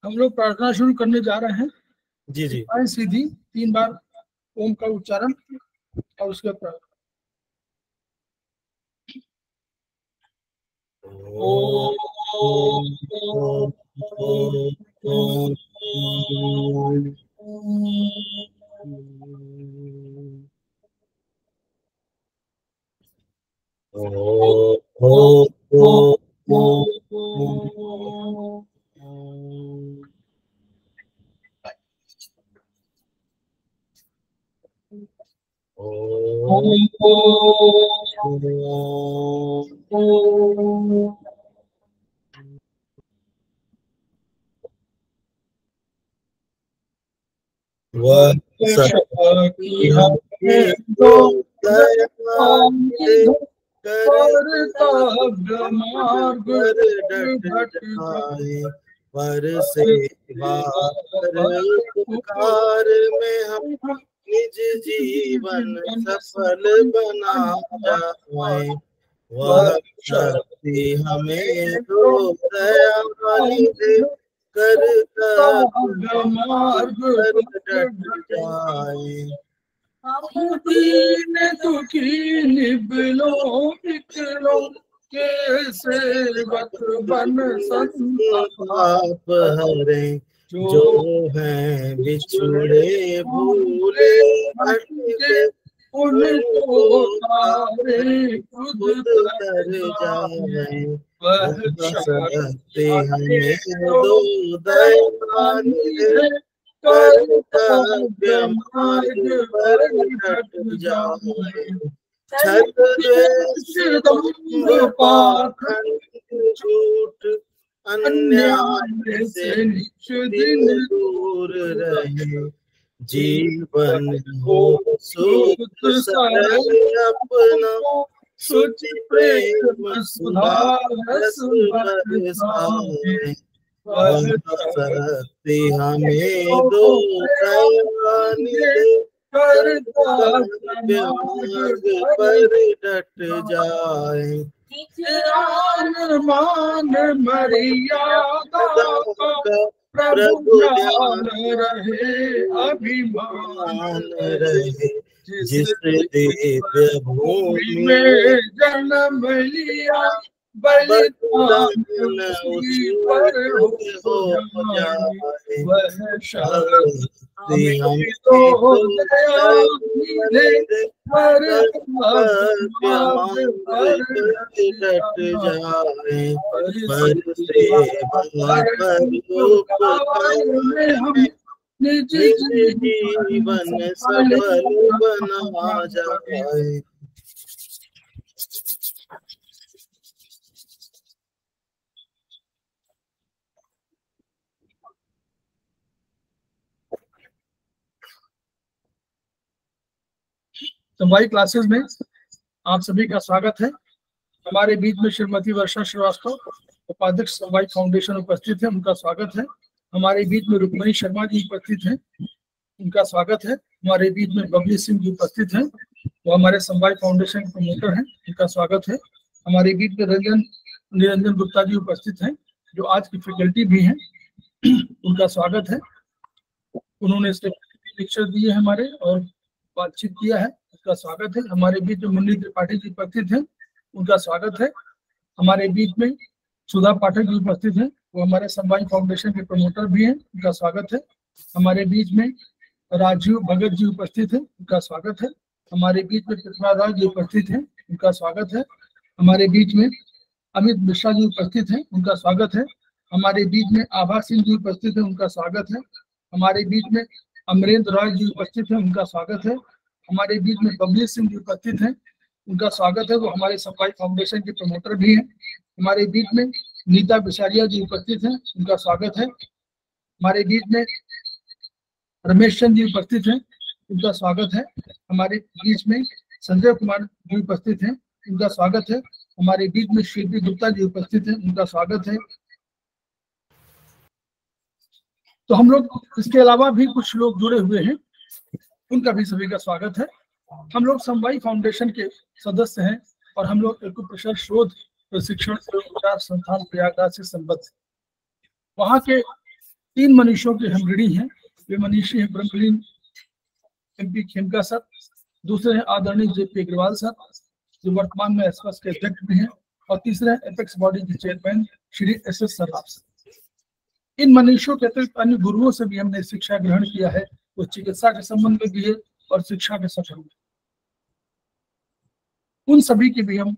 हम लोग प्रार्थना शुरू करने जा रहे हैं। जी जी। सीधी 3 बार ओम का उच्चारण और उसके बाद पर सेवा उपकार में हम निज जीवन सफल बना जाए, वह शक्ति हमें दो दया वाली दे, कर्तव्य मार्ग पर डट जाए। दुखी निबलो निकलो के सेवक बन संताप हरे, जो है बिछुड़े भूले भटके, उनको तारे खुद तर जाए, वह शक्ति हमें दो दया दे, कर्तव्य मार्ग पर डट जाए। छल द्वेष दंभ पाखंड झूठ अन्याय से निज दिन दूर रहे, जीवन हो सुख सरल अपना, शुचि प्रेम सुधा रस बरसाए, वह शक्ति हमें दो दया दे, कर्तव्य मार्ग पर डट जाए। मान मर्यादा प्रभु ध्यान रहे, अभिमान रहे, जिस दिव्य भूमि में जन्म लिया, बलिदान उसी पर हो जाए, वह शक्ति हमें तो दया दे, कर्तव्य मार्ग पर डट जाए, पर सेवा पर उपकार में हम निज जीवन सफल बना जाए। संवाई क्लासेस में आप सभी का स्वागत है। हमारे बीच में श्रीमती वर्षा श्रीवास्तव, उपाध्यक्ष संवाई फाउंडेशन उपस्थित है, उनका स्वागत है। हमारे बीच में रुक्मणी शर्मा जी उपस्थित हैं, उनका स्वागत है। हमारे बीच में बबली सिंह जी उपस्थित हैं, वो हमारे संवाई फाउंडेशन के प्रमोटर हैं, उनका स्वागत है। हमारे बीच में निरंजन गुप्ता जी उपस्थित हैं, जो आज की फैकल्टी भी हैं, उनका स्वागत है। उन्होंने इसके लेक्चर दिए हमारे और बातचीत किया है, उसका स्वागत है। हमारे बीच में मुन्नी त्रिपाठी जी उपस्थित हैं, उनका स्वागत है। हमारे बीच में सुधा पाठक जी उपस्थित हैं, वो हमारे संवाई फाउंडेशन के प्रमोटर भी हैं, उनका स्वागत है। हमारे बीच में राजीव भगत जी उपस्थित हैं, उनका स्वागत है। हमारे बीच में कृष्णादास जी उपस्थित हैं, उनका स्वागत है। हमारे बीच में अमित मिश्रा जी उपस्थित हैं, उनका स्वागत है। हमारे बीच में आभा सिंह जी उपस्थित हैं, उनका स्वागत है। हमारे बीच में अमरेंद्र राय जी उपस्थित हैं, उनका स्वागत है। हमारे बीच में बबली सिंह जी उपस्थित हैं, उनका स्वागत है, वो हमारे संवाई फाउंडेशन के प्रमोटर भी हैं। हमारे बीच में नीता बिसारिया जी उपस्थित हैं, उनका स्वागत है। हमारे बीच में रमेश चंद जी उपस्थित हैं, उनका स्वागत है। हमारे बीच में संजय कुमार जी उपस्थित हैं, उनका स्वागत है। हमारे बीच में शिल्पी गुप्ता जी उपस्थित हैं, उनका स्वागत है। तो हम लोग इसके अलावा भी कुछ लोग जुड़े हुए हैं, उनका भी सभी का स्वागत है। हम लोग संवाई फाउंडेशन के सदस्य हैं और हम लोग एक्यूप्रेशर शोध प्रशिक्षण एवं उपचार संस्थान प्रयागराज से संबद्ध। वहाँ के तीन मनीषियों के हम ऋणी हैं। वे मनीषी हैं ब्रह्मलीन MP खेमका सर, दूसरे हैं आदरणीय JP अग्रवाल सर जो वर्तमान में एसपस के अध्यक्ष भी हैं, और तीसरे हैं एपेक्स बॉडी के chairman Shri SS Sarraf sir. इन मनीषियों के अतिरिक्त अन्य गुरुओं से भी हमने शिक्षा ग्रहण किया है, वो चिकित्सा के संबंध में भी है और शिक्षा के संबंध में। उन सभी के भी हम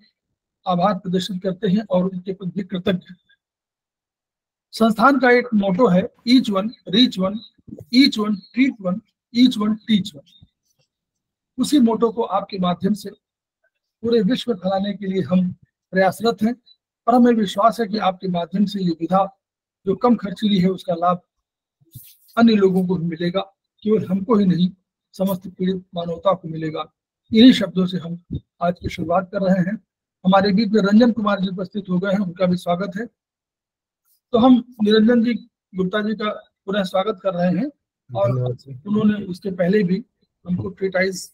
आभार प्रदर्शित करते हैं और उनके प्रति कृतज्ञ हैं। संस्थान का एक मोटो है each one reach one, each one treat one, each one teach one. उसी मोटो को आपके माध्यम से पूरे विश्व में फैलाने के लिए हम प्रयासरत हैं, और हमें विश्वास है कि आपके माध्यम से ये विधा जो कम खर्चीली है उसका लाभ अन्य लोगों को भी मिलेगा, केवल हमको ही नहीं समस्त पीड़ित मानवता को मिलेगा। इन्हीं शब्दों से हम आज की शुरुआत कर रहे हैं। हमारे बीच में रंजन कुमार जी उपस्थित हो गए हैं, उनका भी स्वागत है। तो हम निरंजन जी गुप्ता जी का पुनः स्वागत कर रहे हैं, और उन्होंने उसके पहले भी हमको ट्रीटाइज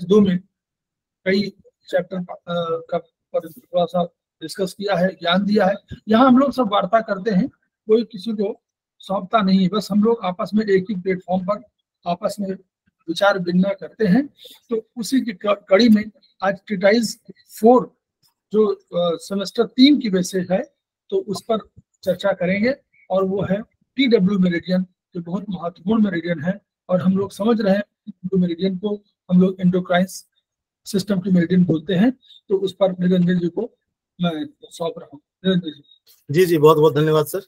2 में कई चैप्टर का थोड़ा सा डिस्कस किया है, ज्ञान दिया है। यहाँ हम लोग सब वार्ता करते हैं, कोई किसी को सौंपता नहीं, बस हम लोग आपस में एक ही प्लेटफॉर्म पर आपस में विचार विनिमय करते हैं। तो उसी की कड़ी में आज ट्रीटाइज 4 जो सेमेस्टर 3 की बेसिस है तो उस पर चर्चा करेंगे, और वो है TW मेरिडियन, जो बहुत महत्वपूर्ण मेरिडियन है। और हम लोग समझ रहे हैं TW मेरिडियन को हम लोग एंडोक्राइन सिस्टम की मेरिडियन बोलते हैं। तो उस पर निरंजन जी को मैं सौंप रहा हूँ। निरंजन जी जी बहुत बहुत धन्यवाद सर।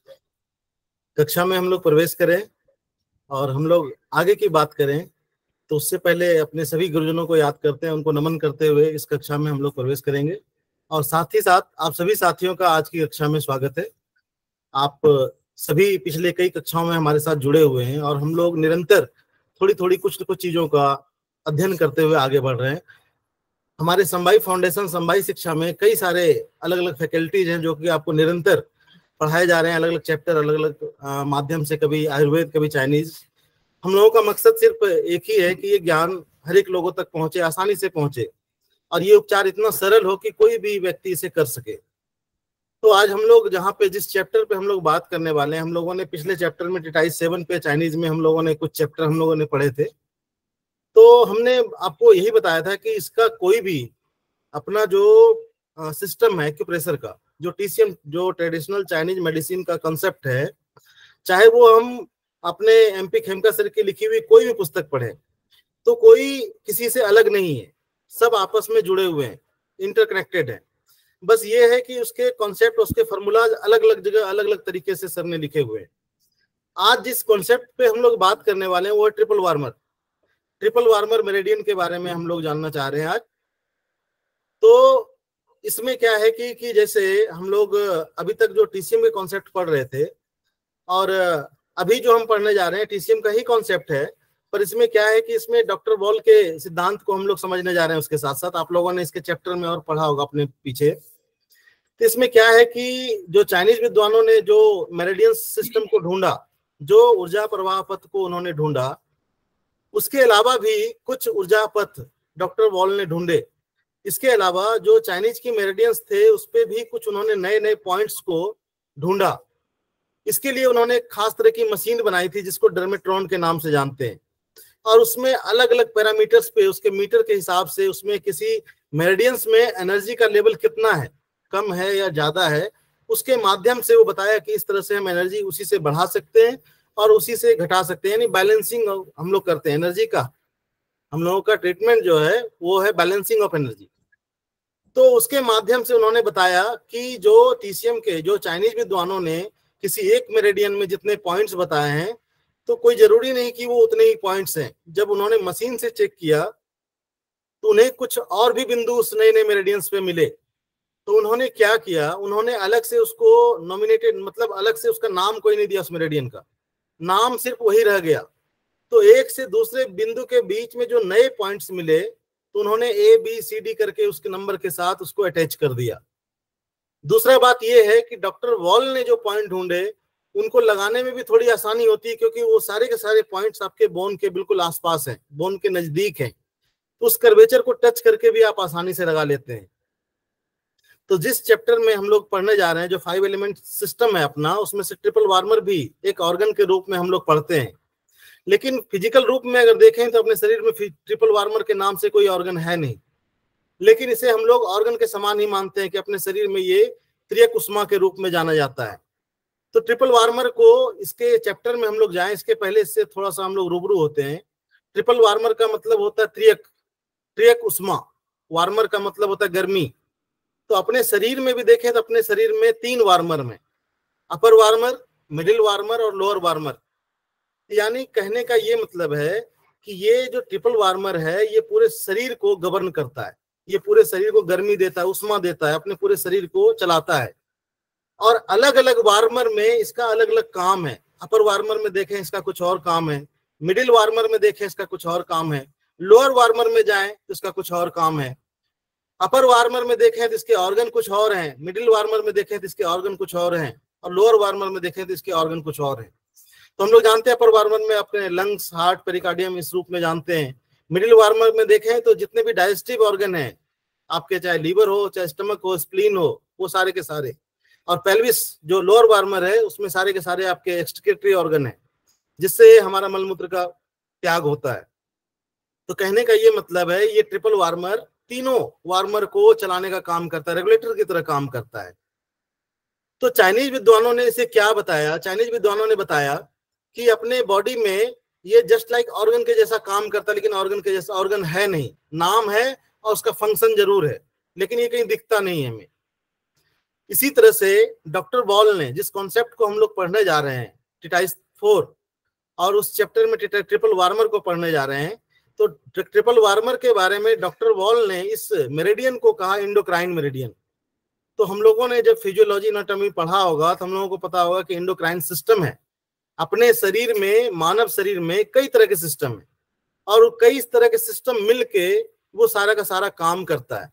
कक्षा में हम लोग प्रवेश करें और हम लोग आगे की बात करें, तो उससे पहले अपने सभी गुरुजनों को याद करते हैं, उनको नमन करते हुए इस कक्षा में हम लोग प्रवेश करेंगे। और साथ ही साथ आप सभी साथियों का आज की कक्षा में स्वागत है। आप सभी पिछले कई कक्षाओं में हमारे साथ जुड़े हुए हैं, और हम लोग निरंतर थोड़ी थोड़ी कुछ चीजों का अध्ययन करते हुए आगे बढ़ रहे हैं। हमारे संबाई फाउंडेशन संबाई शिक्षा में कई सारे अलग अलग फैकल्टीज हैं जो कि आपको निरंतर पढ़ाए जा रहे हैं, अलग अलग चैप्टर, अलग अलग माध्यम से, कभी आयुर्वेद कभी चाइनीज। हम लोगों का मकसद सिर्फ एक ही है कि ये ज्ञान हर एक लोगों तक पहुंचे, आसानी से पहुंचे, और ये उपचार इतना सरल हो कि कोई भी व्यक्ति इसे कर सके। तो आज हम लोग जहाँ पे जिस चैप्टर पे हम लोग बात करने वाले हैं, हम लोगों ने पिछले चैप्टर में ट्रीटाइज 7 पे चाइनीज में हम लोगों ने कुछ चैप्टर हम लोगों ने पढ़े थे। तो हमने आपको यही बताया था कि इसका कोई भी अपना जो सिस्टम है एक्यूप्रेशर का, जो TCM जो ट्रेडिशनल चाइनीज मेडिसिन का कंसेप्ट है, चाहे वो हम अपने MP खेमका सर की लिखी हुई कोई भी पुस्तक पढ़े, तो कोई किसी से अलग नहीं है, सब आपस में जुड़े हुए हैं, इंटरकनेक्टेड है। बस ये है कि उसके कॉन्सेप्ट, उसके फॉर्मूलाज अलग अलग जगह अलग अलग तरीके से सर ने लिखे हुए हैं। आज जिस कॉन्सेप्ट पे हम लोग बात करने वाले हैं वो है ट्रिपल वार्मर मेरिडियन के बारे में हम लोग जानना चाह रहे हैं आज। तो इसमें क्या है कि जैसे हम लोग अभी तक जो TCM के कॉन्सेप्ट पढ़ रहे थे, और अभी जो हम पढ़ने जा रहे हैं TCM का ही कॉन्सेप्ट है, पर इसमें क्या है कि इसमें डॉक्टर वॉल के सिद्धांत को हम लोग समझने जा रहे हैं। उसके साथ साथ आप लोगों ने इसके चैप्टर में और पढ़ा होगा अपने पीछे। तो इसमें क्या है कि जो चाइनीज विद्वानों ने जो मेरिडियन सिस्टम को ढूंढा, जो ऊर्जा प्रवाह पथ को उन्होंने ढूंढा, उसके अलावा भी कुछ ऊर्जा पथ डॉक्टर वॉल ने ढूंढे। इसके अलावा जो चाइनीज की मेरिडियंस थे उस पे भी कुछ उन्होंने नए नए पॉइंट्स को ढूंढा। इसके लिए उन्होंने खास तरह की मशीन बनाई थी जिसको डर्मेट्रॉन के नाम से जानते हैं, और उसमें अलग अलग पैरामीटर्स पे, उसके मीटर के हिसाब से, उसमें किसी मेरिडियंस में एनर्जी का लेवल कितना है, कम है या ज्यादा है, उसके माध्यम से वो बताया कि इस तरह से हम एनर्जी उसी से बढ़ा सकते हैं और उसी से घटा सकते हैं। यानी बैलेंसिंग हम लोग करते हैं एनर्जी का। हम लोगों का ट्रीटमेंट जो है वो है बैलेंसिंग ऑफ एनर्जी। तो उसके माध्यम से उन्होंने बताया कि जो TCM के जो चाइनीज विद्वानों ने किसी एक मेरिडियन में जितने पॉइंट्स बताए हैं, तो कोई जरूरी नहीं कि वो उतने ही पॉइंट्स हैं। जब उन्होंने मशीन से चेक किया तो उन्हें कुछ और भी बिंदु उस नए नए मेरिडियंस पे मिले। तो उन्होंने क्या किया, उन्होंने अलग से उसको नॉमिनेटेड, मतलब अलग से उसका नाम कोई नहीं दिया, उस मेरिडियन का नाम सिर्फ वही रह गया। तो एक से दूसरे बिंदु के बीच में जो नए पॉइंट्स मिले, तो उन्होंने ABCD करके उसके नंबर के साथ उसको अटैच कर दिया। दूसरा बात यह है कि डॉक्टर वॉल ने जो पॉइंट ढूंढे उनको लगाने में भी थोड़ी आसानी होती है, क्योंकि वो सारे के सारे पॉइंट्स आपके बोन के बिल्कुल आसपास हैं, बोन के नजदीक हैं। तो उस कर्वेचर को टच करके भी आप आसानी से लगा लेते हैं। तो जिस चैप्टर में हम लोग पढ़ने जा रहे हैं जो 5 एलिमेंट सिस्टम है अपना, उसमें से ट्रिपल वार्मर भी एक ऑर्गन के रूप में हम लोग पढ़ते हैं। लेकिन फिजिकल रूप में अगर देखें तो अपने शरीर में ट्रिपल वार्मर के नाम से कोई ऑर्गन है नहीं, लेकिन इसे हम लोग ऑर्गन के समान ही मानते हैं कि अपने शरीर में ये त्रियक उष्मा के रूप में जाना जाता है। तो ट्रिपल वार्मर को इसके चैप्टर में हम लोग जाएं इसके पहले इससे थोड़ा सा हम लोग रूबरू होते हैं। ट्रिपल वार्मर का मतलब होता है त्रियक, त्रियक उष्मा। वार्मर का मतलब होता है गर्मी। तो अपने शरीर में भी देखें तो अपने शरीर में 3 वार्मर में, अपर वार्मर, मिडिल वार्मर और लोअर वार्मर। यानी कहने का ये मतलब है कि ये जो ट्रिपल वार्मर है ये पूरे शरीर को गवर्न करता है, ये पूरे शरीर को गर्मी देता है, उष्मा देता है, अपने पूरे शरीर को चलाता है। और अलग अलग वार्मर में इसका अलग अलग काम है। अपर वार्मर में देखें इसका कुछ और काम है, मिडिल वार्मर में देखें इसका कुछ और काम है, लोअर वार्मर में जाएं तो इसका कुछ और काम है। अपर वार्मर में देखें तो इसके ऑर्गन कुछ और हैं, मिडिल वार्मर में देखें तो इसके ऑर्गन कुछ और हैं, और लोअर वार्मर में देखें तो इसके ऑर्गन कुछ और हैं। तो हम लोग जानते हैं अपर वार्मर में अपने लंग्स, हार्ट, पेरिकार्डियम इस रूप में जानते हैं। मिडिल वार्मर में देखें तो जितने भी डाइजेस्टिव ऑर्गन हैं आपके, चाहे लीवर हो, चाहे स्टमक हो, स्प्लीन हो, वो सारे के सारे। और पेल्विस जो लोअर वार्मर है उसमें सारे के सारे आपके एक्सक्रीटरी ऑर्गन है, जिससे हमारा मलमूत्र का त्याग होता है। तो कहने का ये मतलब है ये ट्रिपल वार्मर तीनों वार्मर को चलाने का काम करता है, रेगुलेटर की तरह काम करता है। तो चाइनीज विद्वानों ने इसे क्या बताया? चाइनीज विद्वानों ने बताया कि अपने बॉडी में ये जस्ट लाइक ऑर्गन के जैसा काम करता है, लेकिन ऑर्गन के जैसा ऑर्गन है नहीं। नाम है और उसका फंक्शन जरूर है, लेकिन ये कहीं दिखता नहीं है हमें। इसी तरह से डॉक्टर बॉल ने जिस कॉन्सेप्ट को हम लोग पढ़ने जा रहे हैं टिटाइस 4, और उस चैप्टर में ट्रिपल वार्मर को पढ़ने जा रहे हैं, तो ट्रिपल वार्मर के बारे में डॉक्टर बॉल ने इस मेरिडियन को कहा एंडोक्राइन मेरिडियन। तो हम लोगों ने जब फिजियोलॉजी एनाटॉमी पढ़ा होगा तो हम लोगों को पता होगा कि एंडोक्राइन सिस्टम है। अपने शरीर में, मानव शरीर में कई तरह के सिस्टम है, और कई तरह के सिस्टम मिलके वो सारा का सारा काम करता है।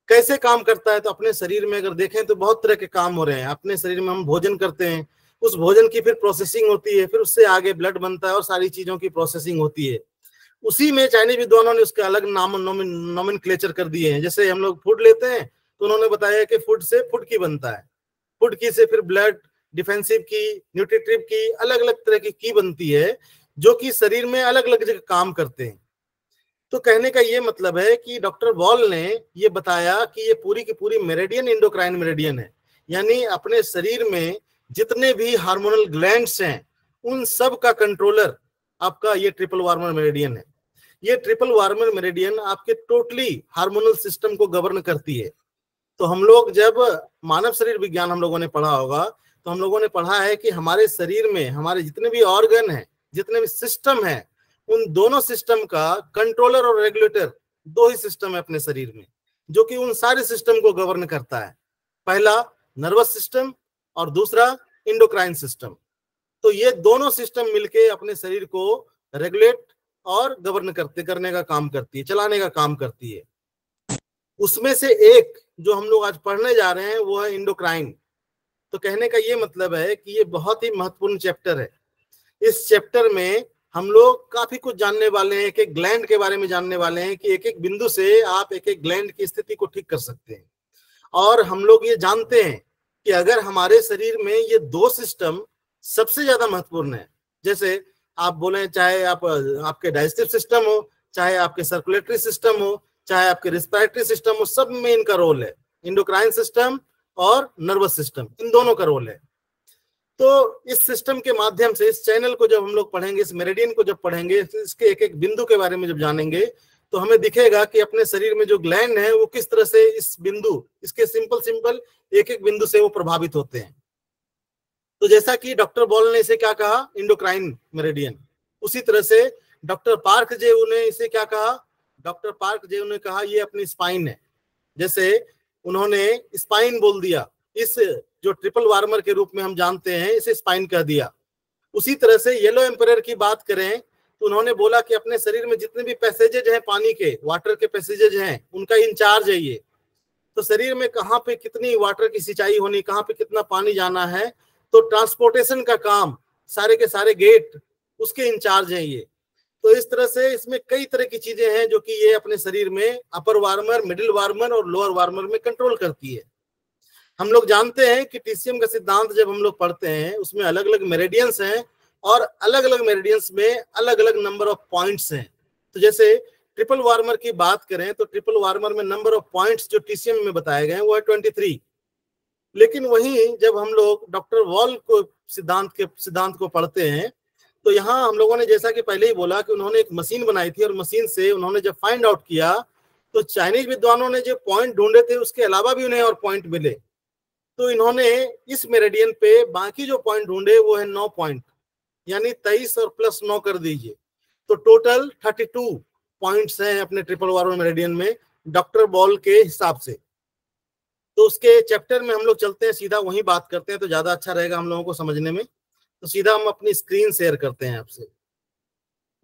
कैसे काम करता है? तो अपने शरीर में अगर देखें तो बहुत तरह के काम हो रहे हैं। अपने शरीर में हम भोजन करते हैं, उस भोजन की फिर प्रोसेसिंग होती है, फिर उससे आगे ब्लड बनता है और सारी चीजों की प्रोसेसिंग होती है। उसी में चाइनीज विद्वानों ने उसके अलग नाम नोमेनक्लेचर कर दिए हैं। जैसे हम लोग फूड लेते हैं तो उन्होंने बताया कि फूड से फूड की बनता है, फूड की से फिर ब्लड, डिफेंसिव की, न्यूट्रिटिव की, अलग अलग तरह की बनती है, जो कि शरीर में अलग अलग जगह काम करते हैं। तो कहने का ये मतलब है कि डॉक्टर बॉल ने ये बताया कि ये पूरी की पूरी मेरिडियन एंडोक्राइन मेरिडियन है। यानी अपने शरीर में जितने भी हार्मोनल ग्लैंड्स हैं उन सब का कंट्रोलर आपका ये ट्रिपल वार्मर मेरिडियन है। ये ट्रिपल वार्मर मेरिडियन आपके टोटली हार्मोनल सिस्टम को गवर्न करती है। तो हम लोग जब मानव शरीर विज्ञान हम लोगों ने पढ़ा होगा तो हम लोगों ने पढ़ा है कि हमारे शरीर में हमारे जितने भी ऑर्गन हैं, जितने भी सिस्टम हैं, उन दोनों सिस्टम का कंट्रोलर और रेगुलेटर 2 ही सिस्टम है अपने शरीर में, जो कि उन सारे सिस्टम को गवर्न करता है। पहला नर्वस सिस्टम और दूसरा एंडोक्राइन सिस्टम। तो ये दोनों सिस्टम मिलके अपने शरीर को रेगुलेट और गवर्न करने का काम करती है, चलाने का काम करती है। उसमें से एक जो हम लोग आज पढ़ने जा रहे हैं वो है एंडोक्राइन। तो कहने का ये मतलब है कि ये बहुत ही महत्वपूर्ण चैप्टर है। इस चैप्टर में हम लोग काफी कुछ जानने वाले हैं, एक एक ग्लैंड के बारे में जानने वाले हैं कि एक एक बिंदु से आप एक एक ग्लैंड की स्थिति को ठीक कर सकते हैं। और हम लोग ये जानते हैं कि अगर हमारे शरीर में ये 2 सिस्टम सबसे ज्यादा महत्वपूर्ण है, जैसे आप बोले चाहे आपके डाइजेस्टिव सिस्टम हो, चाहे आपके सर्कुलेटरी सिस्टम हो, चाहे आपके रिस्पिरेटरी सिस्टम हो, सब में इनका रोल है। एंडोक्राइन सिस्टम और नर्वस सिस्टम, इन दोनों का रोल है। तो इस सिस्टम के माध्यम से इस चैनल को जब हम लोग पढ़ेंगे, इस मेरिडियन को जब पढ़ेंगे, इसके एक एक बिंदु के बारे में जब जानेंगे, तो हमें दिखेगा कि अपने शरीर में जो ग्लैंड है वो किस तरह से इस बिंदु, इसके सिंपल एक एक बिंदु से वो प्रभावित होते हैं। तो जैसा कि डॉक्टर बॉल ने इसे क्या कहा, एंडोक्राइन मेरिडियन, उसी तरह से डॉक्टर पार्क जे ने इसे क्या कहा, डॉक्टर पार्क जे ने कहा ये अपनी स्पाइन है। जैसे उन्होंने स्पाइन बोल दिया, इस जो ट्रिपल वार्मर के रूप में हम जानते हैं इसे स्पाइन कह दिया। उसी तरह से येलो एम्परर की बात करें तो उन्होंने बोला कि अपने शरीर में जितने भी पैसेजेज हैं, पानी के, वाटर के पैसेजेज हैं, उनका इंचार्ज है ये। तो शरीर में कहाँ पे कितनी वाटर की सिंचाई होनी, कहाँ पे कितना पानी जाना है, तो ट्रांसपोर्टेशन का काम, सारे के सारे गेट उसके इंचार्ज हैं ये। तो इस तरह से इसमें कई तरह की चीजें हैं जो कि ये अपने शरीर में अपर वार्मर, मिडिल वार्मर और लोअर वार्मर में कंट्रोल करती है। हम लोग जानते हैं कि टीसीएम का सिद्धांत जब हम लोग पढ़ते हैं उसमें अलग अलग मेरिडियंस हैं और अलग अलग मेरिडियंस में अलग अलग नंबर ऑफ पॉइंट्स हैं। तो जैसे ट्रिपल वार्मर की बात करें तो ट्रिपल वार्मर में नंबर ऑफ पॉइंट्स जो टीसीएम में बताए गए हैं वो है 23। लेकिन वहीं जब हम लोग डॉक्टर वॉल को सिद्धांत को पढ़ते हैं तो यहाँ हम लोगों ने जैसा कि पहले ही बोला कि उन्होंने एक मशीन बनाई थी और मशीन से उन्होंने जब फाइंड आउट किया तो चाइनीज विद्वानों ने जो पॉइंट ढूंढे थे उसके अलावा भी उन्हें और पॉइंट मिले। तो इन्होंने इस मेरिडियन पे बाकी जो पॉइंट ढूंढे वो है 9 पॉइंट, यानी 23 और प्लस 9 कर दीजिए तो टोटल 32 पॉइंट्स हैं अपने ट्रिपल वार्मर मेरिडियन में डॉक्टर बॉल के हिसाब से। तो उसके चैप्टर में हम लोग चलते हैं, सीधा वहीं बात करते हैं तो ज्यादा अच्छा रहेगा हम लोगों को समझने में। तो सीधा हम अपनी स्क्रीन शेयर करते हैं आपसे,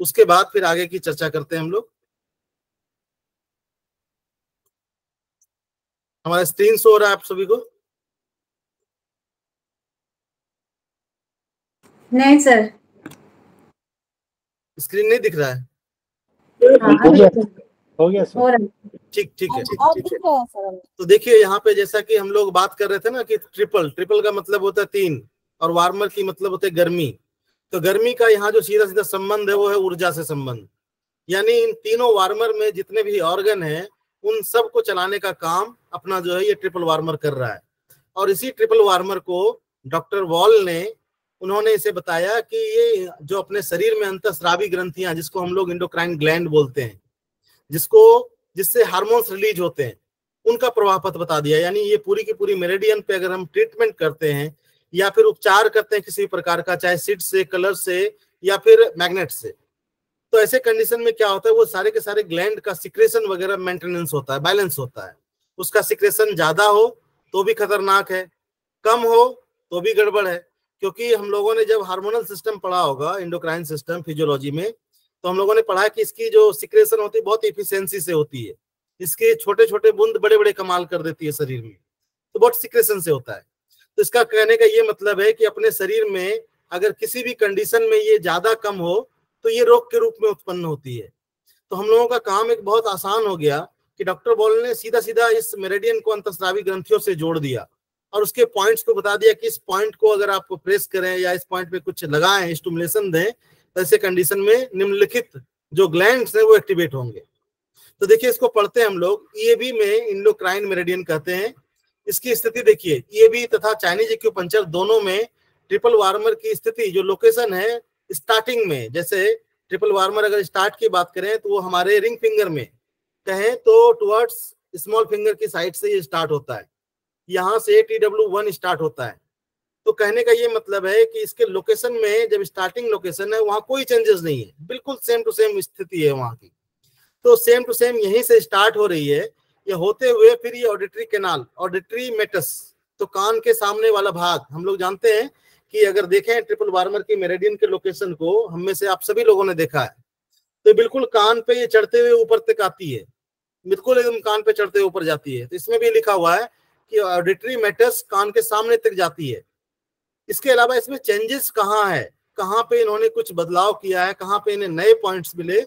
उसके बाद फिर आगे की चर्चा करते हैं हम लोग। हमारा स्क्रीन शो हो रहा है आप सभी को? नहीं सर, स्क्रीन नहीं दिख रहा है? हो गया सर। ठीक है। तो देखिए यहाँ पे जैसा कि हम लोग बात कर रहे थे ना कि ट्रिपल का मतलब होता है 3 और वार्मर की मतलब होता है गर्मी। तो गर्मी का यहाँ जो सीधा सीधा संबंध है वो है ऊर्जा से संबंध, यानी इन तीनों वार्मर में जितने भी ऑर्गन हैं उन सब को चलाने का काम अपना जो है ये ट्रिपल वार्मर कर रहा है। और इसी ट्रिपल वार्मर को डॉक्टर वॉल ने उन्होंने इसे बताया कि ये जो अपने शरीर में अंतःस्रावी ग्रंथियां जिसको हम लोग एंडोक्राइन ग्लैंड बोलते हैं, जिससे हार्मोन्स रिलीज होते हैं, उनका प्रभाव पथ बता दिया। यानी ये पूरी की पूरी मेरिडियन पे अगर हम ट्रीटमेंट करते हैं या फिर उपचार करते हैं किसी प्रकार का, चाहे सीड से, कलर से या फिर मैग्नेट से, तो ऐसे कंडीशन में क्या होता है वो सारे के सारे ग्लैंड का सिक्रेशन वगैरह मेंटेनेंस होता है, बैलेंस होता है। उसका सिक्रेशन ज्यादा हो तो भी खतरनाक है, कम हो तो भी गड़बड़ है। क्योंकि हम लोगों ने जब हार्मोनल सिस्टम पढ़ा होगा, एंडोक्राइन सिस्टम फिजियोलॉजी में, तो हम लोगों ने पढ़ा कि इसकी जो सिक्रेशन होती है बहुत इफिशिएंसी से होती है। इसके छोटे छोटे बूंद बड़े बड़े कमाल कर देती है शरीर में, तो बहुत सिक्रेशन से होता है। तो इसका कहने का ये मतलब है कि अपने शरीर में अगर किसी भी कंडीशन में ये ज्यादा कम हो तो ये रोग के रूप में उत्पन्न होती है। तो हम लोगों का काम एक बहुत आसान हो गया कि डॉक्टर बॉल ने सीधा सीधा इस मेरिडियन को अंतःस्रावी ग्रंथियों से जोड़ दिया और उसके पॉइंट्स को बता दिया कि इस पॉइंट को अगर आप प्रेस करें या इस पॉइंट पे कुछ लगाएं, स्टिमुलेशन दें, तो ऐसे कंडीशन में निम्नलिखित जो ग्लैंड्स हैं वो एक्टिवेट होंगे। तो देखिए इसको पढ़ते हैं हम लोग, ईएबी में एंडोक्राइन मेरिडियन कहते हैं। इसकी स्थिति देखिए, ईएबी तथा चाइनीज एक्यूपंक्चर दोनों में ट्रिपल वार्मर की स्थिति जो लोकेशन है स्टार्टिंग में, जैसे ट्रिपल वार्मर अगर स्टार्ट की बात करें तो वो हमारे रिंग फिंगर में कहें तो टुवर्ड्स स्मॉल फिंगर की साइड से ये स्टार्ट होता है, यहाँ से TW1 स्टार्ट होता है। तो कहने का ये मतलब है कि इसके लोकेशन में जब स्टार्टिंग लोकेशन है वहां कोई चेंजेस नहीं है, बिल्कुल सेम टू सेम स्थिति है वहां की। तो सेम टू सेम यहीं से स्टार्ट हो रही है, ये होते हुए फिर ये ऑडिटरी कैनाल, ऑडिटरी मेटस, तो कान के सामने वाला भाग, हम लोग जानते हैं कि अगर देखें ट्रिपल वार्मर की मेरिडियन के लोकेशन को, हम में से आप सभी लोगों ने देखा है, तो बिल्कुल कान पे ये चढ़ते हुए ऊपर तक आती है, बिल्कुल एकदम कान पे चढ़ते हुए ऊपर जाती है। तो इसमें भी लिखा हुआ है कि ऑडिटरी मेटस कान के सामने तक जाती है। इसके अलावा इसमें चेंजेस कहाँ है, कहाँ पे इन्होंने कुछ बदलाव किया है, कहाँ पे इन्हें नए पॉइंट्स मिले,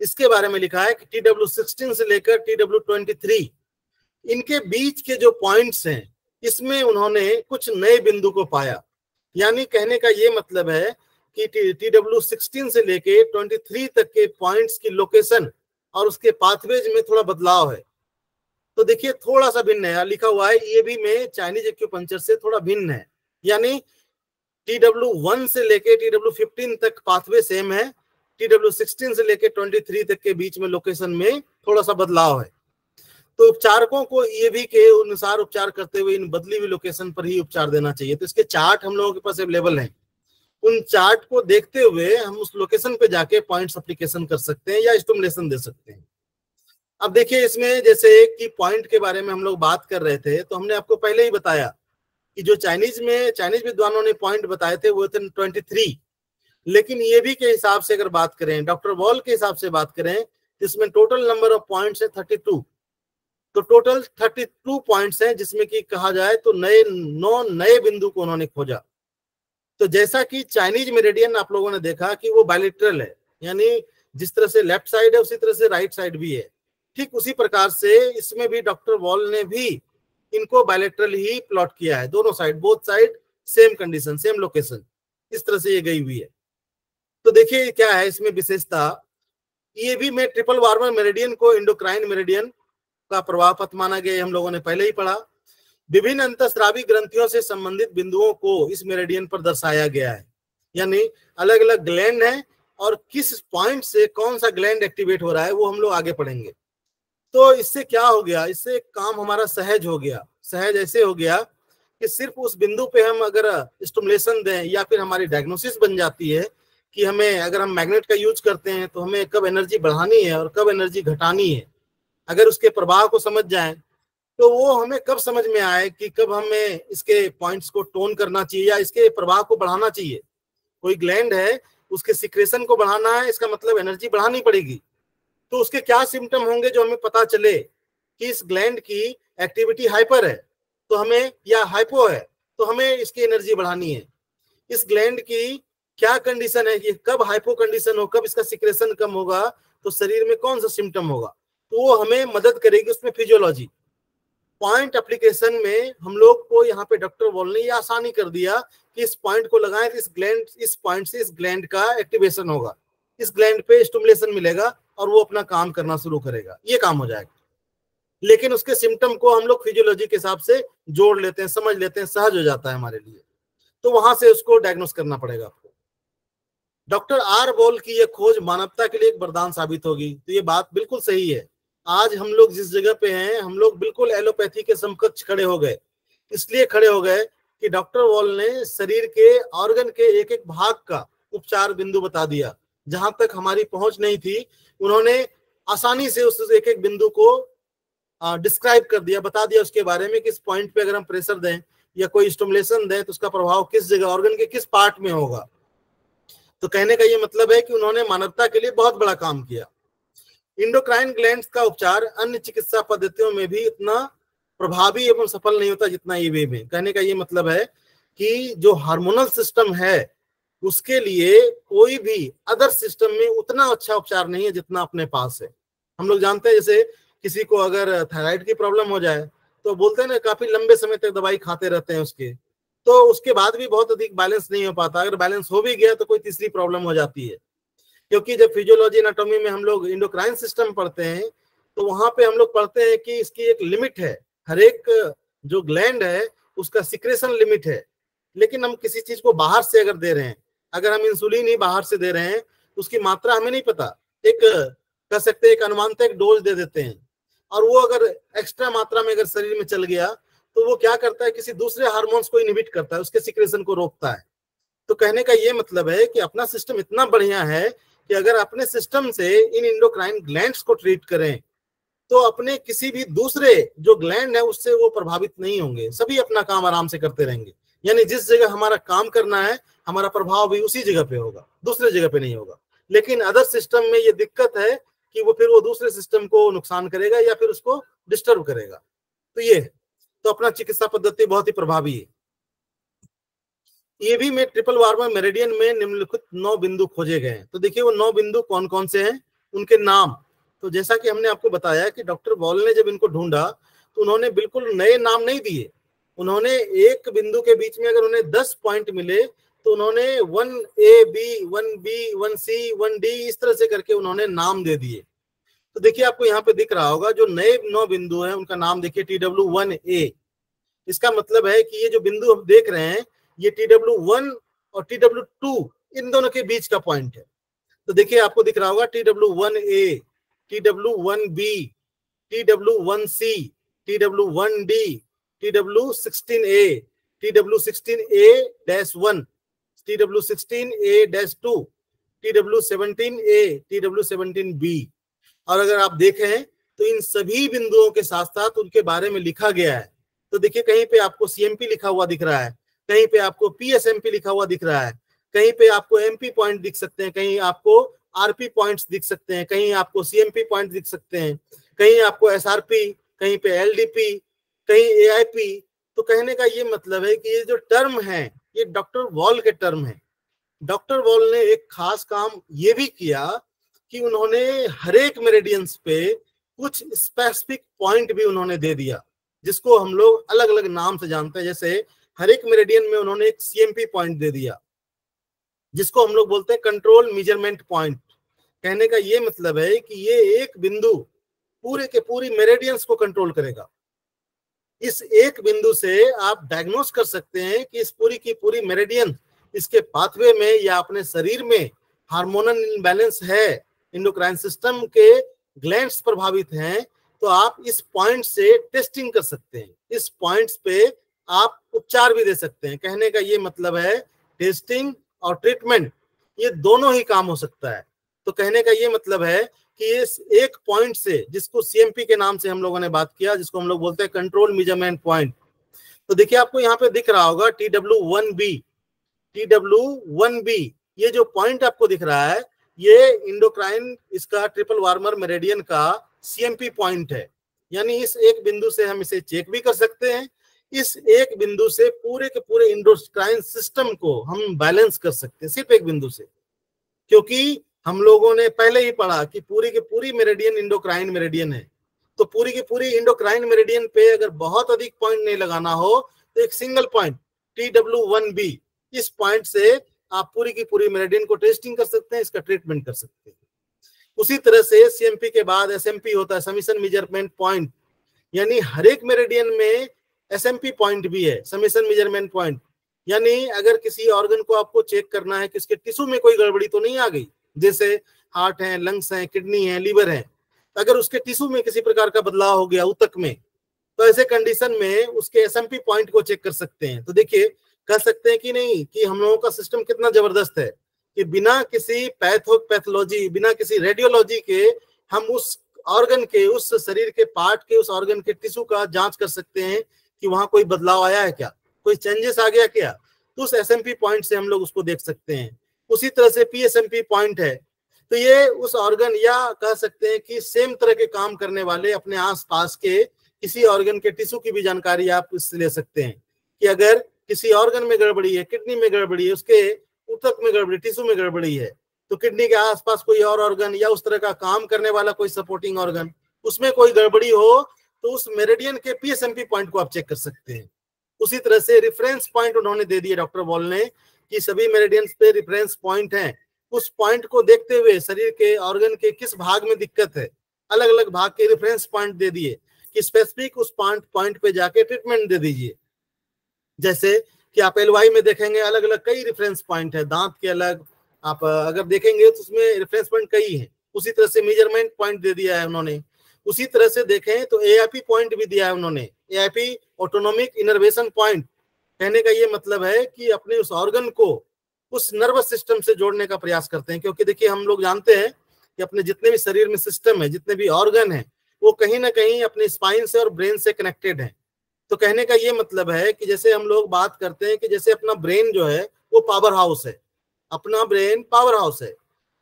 इसके बारे में लिखा है कि TW16 से लेकर TW23 इनके बीच के जो पॉइंट्स हैं इसमें उन्होंने कुछ नए बिंदु को पाया। यानी कहने का ये मतलब है कि TW16 से लेके 23 तक के पॉइंट्स की लोकेशन और उसके पाथवेज में थोड़ा बदलाव है। तो देखिए थोड़ा सा भिन्न है, लिखा हुआ है ये भी में चाइनीज एक्यूपंक्चर से थोड़ा भिन्न है। यानी TW1 से लेके TW15 तक पाथवे सेम है, TW16 से लेके 23 तक के बीच में लोकेशन में थोड़ा सा बदलाव है। तो उपचारकों को ये भी के अनुसार उपचार करते हुए इन बदली हुई लोकेशन पर ही उपचार देना चाहिए। तो इसके चार्ट हम लोगों के पास अवेलेबल हैं, उन चार्ट को देखते हुए हम उस लोकेशन पे जाके पॉइंट्स एप्लीकेशन कर सकते हैं या स्टिमुलेशन दे सकते हैं। अब देखिए इसमें जैसे कि पॉइंट के बारे में हम लोग बात कर रहे थे, तो हमने आपको पहले ही बताया कि जो चाइनीज विद्वानों ने पॉइंट बताए थे वो थे 23, लेकिन ये भी के हिसाब से अगर बात करें, डॉक्टर वॉल के हिसाब से बात करें, जिसमें टोटल नंबर ऑफ पॉइंट्स है 32। तो टोटल 32 पॉइंट्स हैं, जिसमें कि कहा जाए तो 9 नए बिंदु को उन्होंने खोजा। तो जैसा कि चाइनीज मेरिडियन आप लोगों ने देखा कि वो बायलेटरल है, यानी जिस तरह से लेफ्ट साइड है उसी तरह से राइट साइड भी है, ठीक उसी प्रकार से इसमें भी डॉक्टर वॉल ने भी इनको बायलैटरल ही प्लॉट किया है, दोनों side, both side same condition, same location, इस तरह से ये गई हुई है। तो देखिए क्या है इसमें विशेषता, ये भी में ट्रिपल वार्मर मेरिडियन को एंडोक्राइन मेरिडियन का प्रभाव पथ माना गया, हम लोगों ने पहले ही पढ़ा। विभिन्न अंतःस्रावी ग्रंथियों से संबंधित बिंदुओं को इस मेरिडियन पर दर्शाया गया है, यानी अलग अलग ग्लैंड है और किस पॉइंट से कौन सा ग्लैंड एक्टिवेट हो रहा है वो हम लोग आगे पढ़ेंगे। तो इससे क्या हो गया, इससे काम हमारा सहज हो गया। सहज ऐसे हो गया कि सिर्फ उस बिंदु पे हम अगर स्टिमुलेशन दें या फिर हमारी डायग्नोसिस बन जाती है कि हमें, अगर हम मैग्नेट का यूज करते हैं तो हमें कब एनर्जी बढ़ानी है और कब एनर्जी घटानी है, अगर उसके प्रभाव को समझ जाएं तो वो हमें कब समझ में आए कि कब हमें इसके पॉइंट्स को टोन करना चाहिए या इसके प्रभाव को बढ़ाना चाहिए। कोई ग्लैंड है, उसके सिक्रेशन को बढ़ाना है, इसका मतलब एनर्जी बढ़ानी पड़ेगी। तो उसके क्या सिम्टम होंगे जो हमें पता चले कि इस ग्लैंड की एक्टिविटी हाइपर है तो हमें, या हाइपो है तो हमें इसकी एनर्जी बढ़ानी है। इस ग्लैंड की क्या कंडीशन है कि कब हाइपो कंडीशन हो, कब इसका सिक्रेशन कम होगा, तो शरीर में कौन सा सिम्टम होगा, तो वो हमें मदद करेगी उसमें फिजियोलॉजी। पॉइंट एप्लीकेशन में हम लोग को यहाँ पे डॉक्टर वॉल ने ये आसानी कर दिया कि इस पॉइंट को लगाएं, इस ग्लैंड, इस पॉइंट से इस ग्लैंड का एक्टिवेशन होगा, इस ग्लैंड पे स्टिमुलेशन मिलेगा और वो अपना काम करना शुरू करेगा, ये काम हो जाएगा। लेकिन उसके सिम्टम को हम लोग फिजियोलॉजी के हिसाब से जोड़ लेते हैं, समझ लेते हैं, सहज हो जाता है हमारे लिए, तो वहां से उसको डायग्नोस करना पड़ेगा आपको। डॉक्टर आर बॉल की यह खोज मानवता के लिए एक वरदान साबित होगी, तो ये बात बिल्कुल सही है। आज हम लोग जिस जगह पे हैं, हम लोग बिल्कुल एलोपैथी के समकक्ष खड़े हो गए। इसलिए खड़े हो गए कि डॉक्टर वॉल ने शरीर के ऑर्गन के एक एक भाग का उपचार बिंदु बता दिया, जहां तक हमारी पहुंच नहीं थी उन्होंने आसानी से उस एक एक बिंदु को डिस्क्राइब कर दिया, बता दिया उसके बारे में, किस पॉइंट पे अगर हम प्रेशर दें या कोई स्टिमुलेशन दें तो उसका प्रभाव किस जगह, ऑर्गन के किस पार्ट में होगा। तो कहने का ये मतलब है कि उन्होंने मानवता के लिए बहुत बड़ा काम किया। इंडोक्राइन ग्लैंड्स का उपचार अन्य चिकित्सा पद्धतियों में भी इतना प्रभावी एवं सफल नहीं होता जितना ईवे में। कहने का ये मतलब है कि जो हार्मोनल सिस्टम है उसके लिए कोई भी अदर सिस्टम में उतना अच्छा उपचार नहीं है जितना अपने पास है। हम लोग जानते हैं जैसे किसी को अगर थायराइड की प्रॉब्लम हो जाए तो बोलते हैं ना, काफी लंबे समय तक दवाई खाते रहते हैं उसके, तो उसके बाद भी बहुत अधिक बैलेंस नहीं हो पाता। अगर बैलेंस हो भी गया तो कोई तीसरी प्रॉब्लम हो जाती है, क्योंकि जब फिजियोलॉजी एनाटॉमी में हम लोग इंडोक्राइन सिस्टम पढ़ते हैं तो वहां पे हम लोग पढ़ते हैं कि इसकी एक लिमिट है, हर एक जो ग्लैंड है उसका सिक्रेशन लिमिट है। लेकिन हम किसी चीज को बाहर से अगर दे रहे हैं, अगर हम इंसुलिन ही बाहर से दे रहे हैं, उसकी मात्रा हमें नहीं पता, एक कह सकते हैं एक अनुमानतः एक डोज दे देते हैं, और वो अगर एक्स्ट्रा मात्रा में अगर शरीर में चल गया तो वो क्या करता है, किसी दूसरे हार्मोन्स को इनहिबिट करता है, उसके सिक्रेशन को रोकता है। तो कहने का ये मतलब है कि अपना सिस्टम इतना बढ़िया है कि अगर अपने सिस्टम से इन इंडोक्राइन ग्लैंड्स को ट्रीट करें तो अपने किसी भी दूसरे जो ग्लैंड है उससे वो प्रभावित नहीं होंगे, सभी अपना काम आराम से करते रहेंगे। यानी जिस जगह हमारा काम करना है हमारा प्रभाव भी उसी जगह पे होगा, दूसरे जगह पे नहीं होगा। लेकिन अदर सिस्टम में ये दिक्कत है कि वो फिर वो दूसरे सिस्टम को नुकसान करेगा या फिर उसको डिस्टर्ब करेगा। तो ये तो अपना चिकित्सा पद्धति बहुत ही प्रभावी है। ईवी में ट्रिपल वार्मर मेरिडियन में निम्नलिखित 9 बिंदु खोजे गए हैं। तो देखिए वो 9 बिंदु कौन कौन से हैं, उनके नाम। तो जैसा कि हमने आपको बताया कि डॉक्टर वॉल ने जब इनको ढूंढा तो उन्होंने बिल्कुल नए नाम नहीं दिए। उन्होंने एक बिंदु के बीच में अगर उन्हें 10 पॉइंट मिले तो उन्होंने 1A, 1B, 1C, 1D इस तरह से करके उन्होंने नाम दे दिए। तो देखिए आपको यहाँ पे दिख रहा होगा जो नए 9 बिंदु हैं उनका नाम देखिए TW1A। इसका मतलब है कि ये जो बिंदु हम देख रहे हैं ये TW1 और TW2 इन दोनों के बीच का पॉइंट है। तो देखिए आपको दिख रहा होगा TW1A, TW1B, TW1C, TW1D, TW16A, TW16A-1, TW16A-2, TW17A, TW17B। और अगर आप देखें तो इन सभी बिंदुओं के साथ साथ उनके बारे में लिखा गया है। तो देखिए कहीं पे आपको CMP लिखा हुआ दिख रहा है, कहीं पे आपको PSMP लिखा हुआ दिख रहा है, कहीं पे आपको MP पॉइंट दिख सकते हैं, कहीं आपको RP पॉइंट्स दिख सकते हैं, कहीं आपको CMP पॉइंट दिख सकते हैं, कहीं आपको SRP, कहीं पे LDP, कहीं AIP। तो कहने का ये मतलब है कि ये जो टर्म है ये डॉक्टर वॉल के टर्म है। डॉक्टर वॉल ने एक खास काम ये भी किया कि उन्होंने हर एक मेरिडियंस पे कुछ स्पेसिफिक पॉइंट भी उन्होंने दे दिया। जिसको हम लोग अलग अलग नाम से जानते हैं। जैसे हर एक मेरिडियन में उन्होंने एक CMP पॉइंट दे दिया, जिसको हम लोग बोलते हैं कंट्रोल मेजरमेंट पॉइंट। कहने का ये मतलब है कि ये एक बिंदु पूरे के पूरी मेरिडियंस को कंट्रोल करेगा। इस एक बिंदु से आप डायग्नोस कर सकते हैं कि इस पूरी की पूरी मेरिडियन, इसके पाथवे में या अपने शरीर में हार्मोनल इम्बैलेंस है, इंडोक्राइन सिस्टम के ग्लैंड्स प्रभावित हैं, तो आप इस पॉइंट से टेस्टिंग कर सकते हैं। इस पॉइंट्स पे आप उपचार भी दे सकते हैं। कहने का ये मतलब है टेस्टिंग और ट्रीटमेंट ये दोनों ही काम हो सकता है। तो कहने का ये मतलब है कि इस एक पॉइंट से, जिसको CMP के नाम से हम लोगों ने बात किया, जिसको हम लोग बोलते हैं कंट्रोल मेजरमेंट पॉइंट। तो देखिए आपको यहाँ पे दिख रहा होगा TW1B। ये जो पॉइंट आपको दिख रहा है, ये इंडोक्राइन इसका ट्रिपल वार्मर मेरिडियन का CMP पॉइंट है। यानी इस एक बिंदु से हम इसे चेक भी कर सकते हैं। इस एक बिंदु से पूरे के पूरे इंडोक्राइन सिस्टम को हम बैलेंस कर सकते हैं, सिर्फ एक बिंदु से। क्योंकि हम लोगों ने पहले ही पढ़ा कि पूरी की पूरी मेरिडियन इंडोक्राइन मेरिडियन है। तो पूरी की पूरी इंडोक्राइन मेरिडियन पे अगर बहुत अधिक पॉइंट नहीं लगाना हो तो एक सिंगल पॉइंट TW1B, इस पॉइंट से आप पूरी की पूरी मेरिडियन को टेस्टिंग कर सकते हैं, इसका ट्रीटमेंट कर सकते हैं। उसी तरह से CMP के बाद SMP होता है, समिशन मेजरमेंट पॉइंट। यानी हर एक मेरिडियन में SMP पॉइंट भी है, समिशन मेजरमेंट पॉइंट। यानी अगर किसी ऑर्गन को आपको चेक करना है कि उसके टिश्यू में कोई गड़बड़ी तो नहीं आ गई, जैसे हार्ट है, लंग्स है, किडनी है, लीवर है, अगर उसके टिश्यू में किसी प्रकार का बदलाव हो गया, ऊतक में, तो ऐसे कंडीशन में उसके SMP पॉइंट को चेक कर सकते हैं। तो देखिए कह सकते हैं कि नहीं कि हम लोगों का सिस्टम कितना जबरदस्त है कि बिना किसी पैथोलॉजी, बिना किसी रेडियोलॉजी के हम उस ऑर्गन के, उस शरीर के पार्ट के, उस ऑर्गन के टिश्यू का जांच कर सकते हैं कि वहां कोई बदलाव आया है क्या, कोई चेंजेस आ गया क्या। तो उस SMP पॉइंट से हम लोग उसको देख सकते हैं। उसी तरह से PSMP पॉइंट है। तो ये उस ऑर्गन, या कह सकते हैं कि सेम तरह के काम करने वाले अपने आसपास के किसी ऑर्गन के टिश्यू की भी जानकारी आप इससे ले सकते हैं कि अगर किसी ऑर्गन में गड़बड़ी है, किडनी में गड़बड़ी है, उसके ऊतक में गड़बड़ी, टिश्यू में गड़बड़ी है, तो किडनी के आसपास कोई और ऑर्गन या उस तरह का काम करने वाला कोई सपोर्टिंग ऑर्गन, उसमें कोई गड़बड़ी हो तो उस मेरिडियन के PSMP पॉइंट को आप चेक कर सकते हैं। उसी तरह से रेफरेंस पॉइंट उन्होंने दे दिए डॉक्टर बॉल ने कि सभी मेरिडियंस पे रेफरेंस पॉइंट हैं। उस पॉइंट को देखते हुए शरीर के ऑर्गन के किस भाग में दिक्कत है, अलग अलग भाग के रेफरेंस पॉइंट दे दिए कि स्पेसिफिक उस पॉइंट पे जाके ट्रीटमेंट दे दीजिए। जैसे कि आप LY में देखेंगे अलग अलग कई रेफरेंस पॉइंट है, दांत के अलग आप अगर देखेंगे तो उसमें रेफरेंस पॉइंट कई हैं। उसी तरह से मेजरमेंट पॉइंट दे दिया है उन्होंने। उसी तरह से देखें तो AIP पॉइंट भी दिया है उन्होंने, AIP ऑटोनोमिक इनर्वेशन पॉइंट। कहने का ये मतलब है कि अपने उस ऑर्गन को उस नर्वस सिस्टम से जोड़ने का प्रयास करते हैं। क्योंकि देखिए हम लोग जानते हैं कि अपने जितने भी शरीर में सिस्टम है, जितने भी ऑर्गन है, वो कहीं ना कहीं अपने स्पाइन से और ब्रेन से कनेक्टेड है। तो कहने का ये मतलब है कि जैसे हम लोग बात करते हैं कि जैसे अपना ब्रेन जो है वो पावर हाउस है, अपना ब्रेन पावर हाउस है,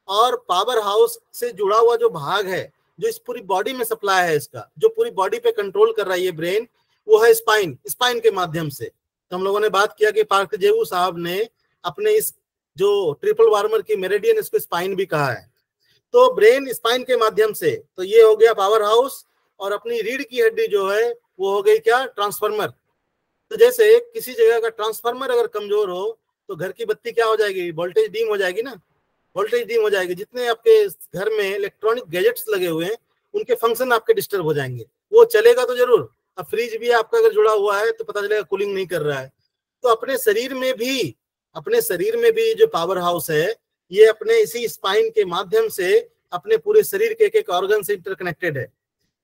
और पावर हाउस से जुड़ा हुआ जो भाग है, जो इस पूरी बॉडी में सप्लाई है, इसका जो पूरी बॉडी पे कंट्रोल कर रहा है ये ब्रेन, वो है स्पाइन। स्पाइन के माध्यम से तो हम लोगों ने बात किया कि पार्कजेऊ साहब ने अपने इस जो ट्रिपल वार्मर की मेरिडियन, इसको स्पाइन भी कहा है। तो ब्रेन स्पाइन के माध्यम से, तो ये हो गया पावर हाउस, और अपनी रीढ़ की हड्डी जो है वो हो गई क्या, ट्रांसफार्मर। तो जैसे किसी जगह का ट्रांसफार्मर अगर कमजोर हो तो घर की बत्ती क्या हो जाएगी, वोल्टेज डीम हो जाएगी ना, वोल्टेज डीम हो जाएगी। जितने आपके घर में इलेक्ट्रॉनिक गैजेट्स लगे हुए हैं उनके फंक्शन आपके डिस्टर्ब हो जाएंगे। वो चलेगा तो जरूर, अब फ्रिज भी आपका अगर जुड़ा हुआ है तो पता चलेगा कूलिंग नहीं कर रहा है। तो अपने शरीर में भी जो पावर हाउस है ये अपने इसी स्पाइन के माध्यम से अपने पूरे शरीर के एक ऑर्गन से इंटरकनेक्टेड है।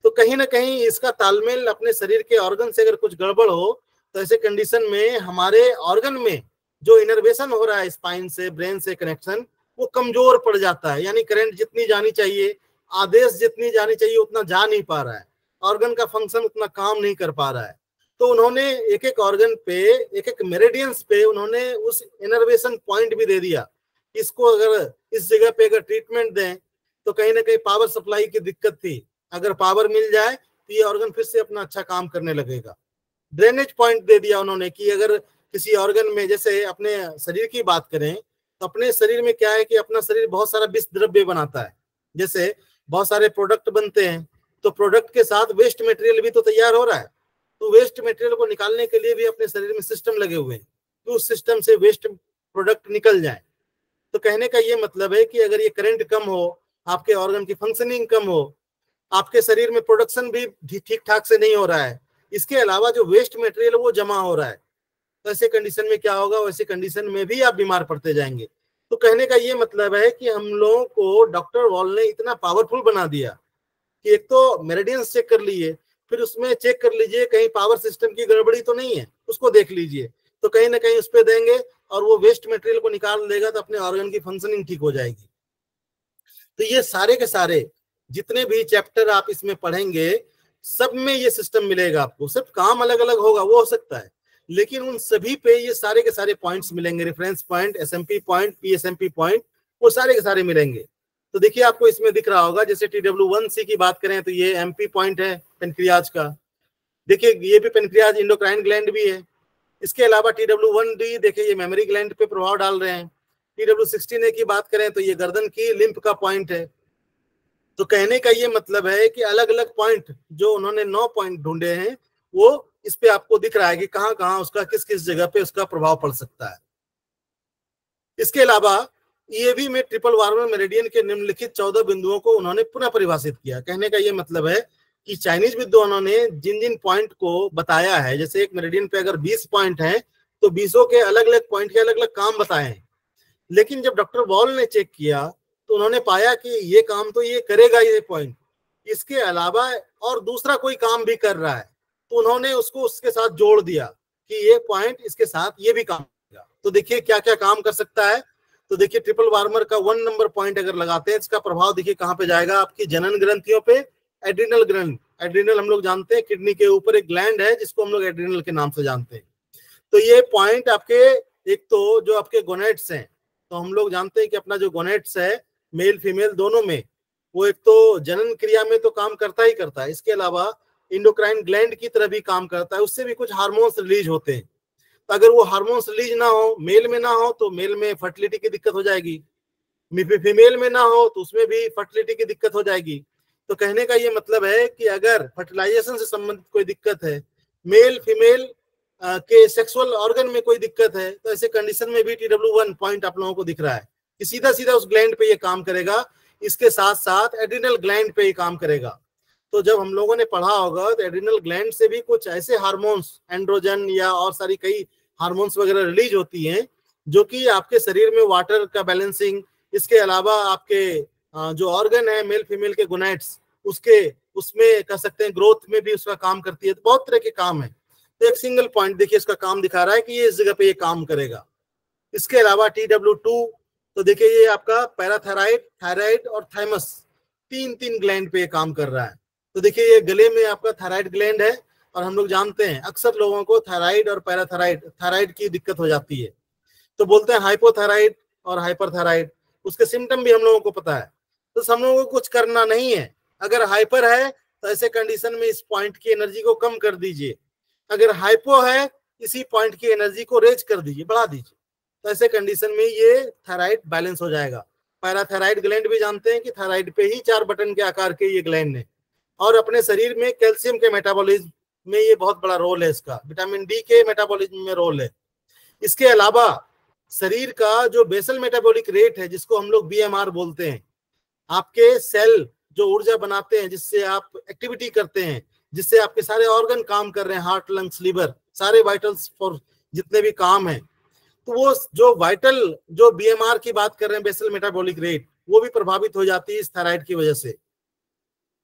तो कहीं ना कहीं इसका तालमेल अपने शरीर के ऑर्गन से अगर कुछ गड़बड़ हो तो ऐसे कंडीशन में हमारे ऑर्गन में जो इनर्वेशन हो रहा है स्पाइन से, ब्रेन से कनेक्शन, वो कमजोर पड़ जाता है। यानी करंट जितनी जानी चाहिए, आदेश जितनी जानी चाहिए उतना जा नहीं पा रहा है, ऑर्गन का फंक्शन उतना काम नहीं कर पा रहा है। तो उन्होंने एक एक ऑर्गन पे, एक एक मेरिडियंस पे उन्होंने उस इनर्वेशन पॉइंट भी दे दिया। इसको अगर इस जगह पे अगर ट्रीटमेंट दें तो कहीं ना कहीं पावर सप्लाई की दिक्कत थी, अगर पावर मिल जाए तो ये ऑर्गन फिर से अपना अच्छा काम करने लगेगा। ड्रेनेज पॉइंट दे दिया उन्होंने कि अगर किसी ऑर्गन में, जैसे अपने शरीर की बात करें तो अपने शरीर में क्या है कि अपना शरीर बहुत सारा विष द्रव्य बनाता है, जैसे बहुत सारे प्रोडक्ट बनते हैं, तो प्रोडक्ट के साथ वेस्ट मटेरियल भी तो तैयार हो रहा है। तो वेस्ट मटेरियल को निकालने के लिए भी अपने शरीर में सिस्टम लगे हुए हैं कि उस सिस्टम से वेस्ट प्रोडक्ट निकल जाए। तो कहने का ये मतलब है कि अगर ये करंट कम हो, आपके ऑर्गन की फंक्शनिंग कम हो, आपके शरीर में प्रोडक्शन भी ठीक ठाक से नहीं हो रहा है, इसके अलावा जो वेस्ट मटेरियल वो जमा हो रहा है, तो ऐसे कंडीशन में क्या होगा, वैसे कंडीशन में भी आप बीमार पड़ते जाएंगे। तो कहने का ये मतलब है कि हम लोगों को डॉक्टर वॉल ने इतना पावरफुल बना दिया कि एक तो मेरिडियंस चेक कर लीजिए, फिर उसमें चेक कर लीजिए कहीं पावर सिस्टम की गड़बड़ी तो नहीं है, उसको देख लीजिए, तो कहीं ना कहीं उस पर देंगे और वो वेस्ट मटेरियल को निकाल देगा, तो अपने ऑर्गन की फंक्शनिंग ठीक हो जाएगी। तो ये सारे के सारे जितने भी चैप्टर आप इसमें पढ़ेंगे, सब में ये सिस्टम मिलेगा आपको। सिर्फ काम अलग अलग होगा वो हो सकता है, लेकिन उन सभी पे ये सारे के सारे पॉइंट्स मिलेंगे, reference point, SMP point, PSMP point, वो सारे के सारे मिलेंगे। तो देखिए आपको इसमें दिख रहा होगा, जैसे TW1C की बात करें तो ये एमपी पॉइंट है पेनक्रियाज का। देखिए ये भी पेनक्रियाज इंडोक्राइन ग्लैंड भी है। इसके अलावा TW1D देखिए ये मेमोरी ग्लैंड पे प्रभाव डाल रहे हैं। TW16A की बात करें तो ये गर्दन की लिम्फ का पॉइंट है। तो कहने का ये मतलब है कि अलग अलग पॉइंट जो उन्होंने 9 पॉइंट ढूंढे हैं, वो इस पे आपको दिख रहा है कि कहां कहां उसका किस किस जगह पे उसका प्रभाव पड़ सकता है। इसके अलावा EAV में ट्रिपल वार्मर मेरिडियन के निम्नलिखित 14 बिंदुओं को उन्होंने पुनः परिभाषित किया। कहने का ये मतलब है कि चाइनीज विद्वानों ने जिन जिन पॉइंट को बताया है, जैसे एक मेरिडियन पे अगर 20 पॉइंट हैं तो 20 के अलग अलग पॉइंट के अलग अलग काम बताए हैं, लेकिन जब डॉक्टर वॉल ने चेक किया तो उन्होंने पाया कि ये काम तो ये करेगा ये पॉइंट, इसके अलावा और दूसरा कोई काम भी कर रहा है, तो उन्होंने उसको उसके साथ जोड़ दिया कि ये पॉइंट इसके साथ ये भी काम करेगा। तो देखिए क्या क्या काम कर सकता है। तो देखिए ट्रिपल वार्मर का 1 नंबर पॉइंट अगर लगाते हैं, इसका प्रभाव देखिए कहां पे जाएगा, आपकी जनन ग्रंथियों पे, एड्रिनल ग्रंथ। एड्रिनल हम लोग जानते हैं किडनी के ऊपर एक ग्लैंड है जिसको हम लोग एड्रिनल के नाम से जानते हैं। तो ये पॉइंट आपके, एक तो जो आपके गोनेट्स हैं, तो हम लोग जानते हैं कि अपना जो गोनेट्स है मेल फीमेल दोनों में, वो एक तो जनन क्रिया में तो काम करता ही करता है, इसके अलावा इंडोक्राइन ग्लैंड की तरह भी काम करता है, उससे भी कुछ हार्मोन्स रिलीज होते हैं। तो अगर वो हार्मोन्स रिलीज ना हो, मेल में ना हो, तो मेल में फर्टिलिटी की दिक्कत हो जाएगी, फीमेल में ना हो तो उसमें भी फर्टिलिटी की दिक्कत हो जाएगी। तो कहने का ये मतलब है कि अगर फर्टिलाइजेशन से संबंधित कोई दिक्कत है, मेल फीमेल के सेक्सुअल ऑर्गन में कोई दिक्कत है, तो ऐसे कंडीशन में भी TW1 पॉइंट आप लोगों को दिख रहा है कि सीधा सीधा उस ग्लैंड पे ये काम करेगा, इसके साथ साथ एड्रिनल ग्लैंड पे ये काम करेगा। तो जब हम लोगों ने पढ़ा होगा तो एड्रिनल ग्लैंड से भी कुछ ऐसे हार्मोन्स, एंड्रोजन या और सारी कई हार्मोन्स वगैरह रिलीज होती हैं जो कि आपके शरीर में वाटर का बैलेंसिंग, इसके अलावा आपके जो ऑर्गन है मेल फीमेल के गोनेट्स, उसमें कह सकते हैं ग्रोथ में भी उसका काम करती है। तो बहुत तरह के काम है। तो एक सिंगल पॉइंट देखिए इसका काम दिखा रहा है कि ये इस जगह पे ये काम करेगा। इसके अलावा TW2, तो देखिए ये आपका पैराथायराइड, थायराइड और थाइमस, तीन ग्लैंड पे ये काम कर रहा है। तो देखिए ये गले में आपका थायराइड ग्लैंड है, और हम लोग जानते हैं अक्सर लोगों को थायराइड और पैराथायराइड, थायराइड की दिक्कत हो जाती है, तो बोलते हैं हाइपोथायराइड और हाइपरथायराइड। उसके सिम्टम भी हम लोगों को पता है। तो हम लोगों को कुछ करना नहीं है। अगर हाइपर है तो ऐसे कंडीशन में इस पॉइंट की एनर्जी को कम कर दीजिए, अगर हाइपो है इसी पॉइंट की एनर्जी को रेज कर दीजिए, बढ़ा दीजिए। तो ऐसे कंडीशन में ये थायराइड बैलेंस हो जाएगा। पैराथायराइड ग्लैंड भी जानते हैं कि थायराइड पे ही 4 बटन के आकार के ये ग्लैंड है, और अपने शरीर में कैल्शियम के मेटाबॉलिज्म में ये बहुत बड़ा रोल है इसका, विटामिन डी के मेटाबॉलिज्म में रोल है। इसके अलावा शरीर का जो बेसल मेटाबॉलिक रेट है, जिसको हम लोग BMR बोलते हैं, आपके सेल जो ऊर्जा बनाते हैं, जिससे आप एक्टिविटी करते हैं, जिससे आपके सारे ऑर्गन काम कर रहे हैं, हार्ट, लंग्स, लीवर, सारे वाइटल्स फॉर जितने भी काम है, तो वो जो वाइटल जो BMR की बात कर रहे हैं, बेसल मेटाबॉलिक रेट, वो भी प्रभावित हो जाती है इस थायराइड की वजह से।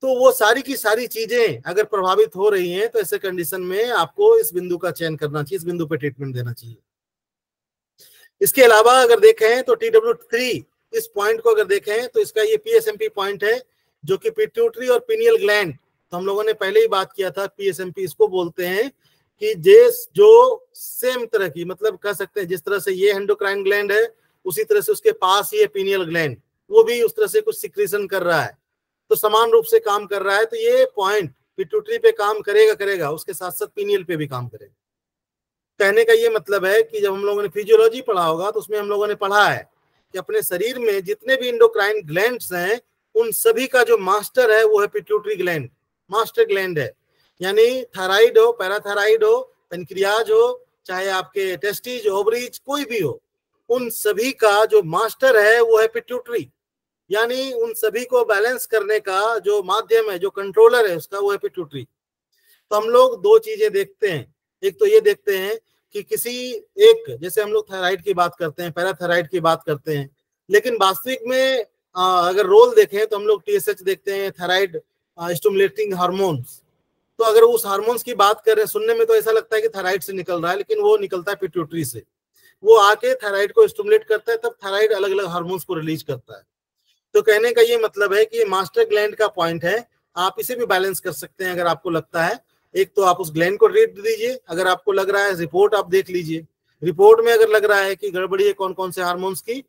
तो वो सारी की सारी चीजें अगर प्रभावित हो रही हैं, तो ऐसे कंडीशन में आपको इस बिंदु का चयन करना चाहिए, इस बिंदु पे ट्रीटमेंट देना चाहिए। इसके अलावा अगर देखें तो TW3 इस पॉइंट को अगर देखें तो इसका ये PSMP पॉइंट है, जो कि पिट्यूटरी और पिनियल ग्लैंड, तो हम लोगों ने पहले ही बात किया था, PSMP इसको बोलते हैं कि जो सेम तरह की, मतलब कह सकते हैं जिस तरह से ये एंडोक्राइन ग्लैंड है, उसी तरह से उसके पास ये पिनियल ग्लैंड, वो भी उस तरह से कुछ सिक्रीशन कर रहा है, तो समान रूप से काम कर रहा है। तो ये पॉइंट पिट्यूटरी पे काम करेगा, उसके साथ साथ पिनियल पे भी काम करेगा। कहने का ये मतलब है कि जब हम लोगों ने फिजियोलॉजी पढ़ा होगा तो उसमें हम लोगों ने पढ़ा है कि अपने शरीर में जितने भी इंडोक्राइन ग्लैंड्स हैं, उन सभी का जो मास्टर है वो है पिट्यूटरी ग्लैंड, मास्टर ग्लैंड है। यानी थायराइड हो, पैराथायराइड हो, पेनक्रियाज हो, चाहे आपके टेस्टिज, ओवरीज, कोई भी हो, उन सभी का जो मास्टर है वो है पिट्यूटरी। यानी उन सभी को बैलेंस करने का जो माध्यम है, जो कंट्रोलर है उसका, वो है पिट्यूटरी। तो हम लोग दो चीजें देखते हैं। एक तो ये देखते हैं कि किसी एक, जैसे हम लोग थायराइड की बात करते हैं, पैराथायराइड की बात करते हैं, लेकिन वास्तविक में अगर रोल देखें तो हम लोग टीएसएच देखते हैं, थायराइड स्टिमुलेटिंग हार्मोन्स। तो अगर उस हार्मोन्स की बात करें, सुनने में तो ऐसा लगता है कि थायराइड से निकल रहा है, लेकिन वो निकलता है पिट्यूटरी से। वो आके थायराइड को स्टिमुलेट करता है, तब थायराइड अलग अलग हार्मोन्स को रिलीज करता है। तो कहने का ये मतलब है कि ये मास्टर ग्लैंड का पॉइंट है, आप इसे भी बैलेंस कर सकते हैं अगर आपको लगता है। एक तो आप उस ग्लैंड को रीड दीजिए, अगर आपको लग रहा है, रिपोर्ट आप देख लीजिए, रिपोर्ट में अगर लग रहा है कि गड़बड़ी है कौन कौन से हार्मोन्स की,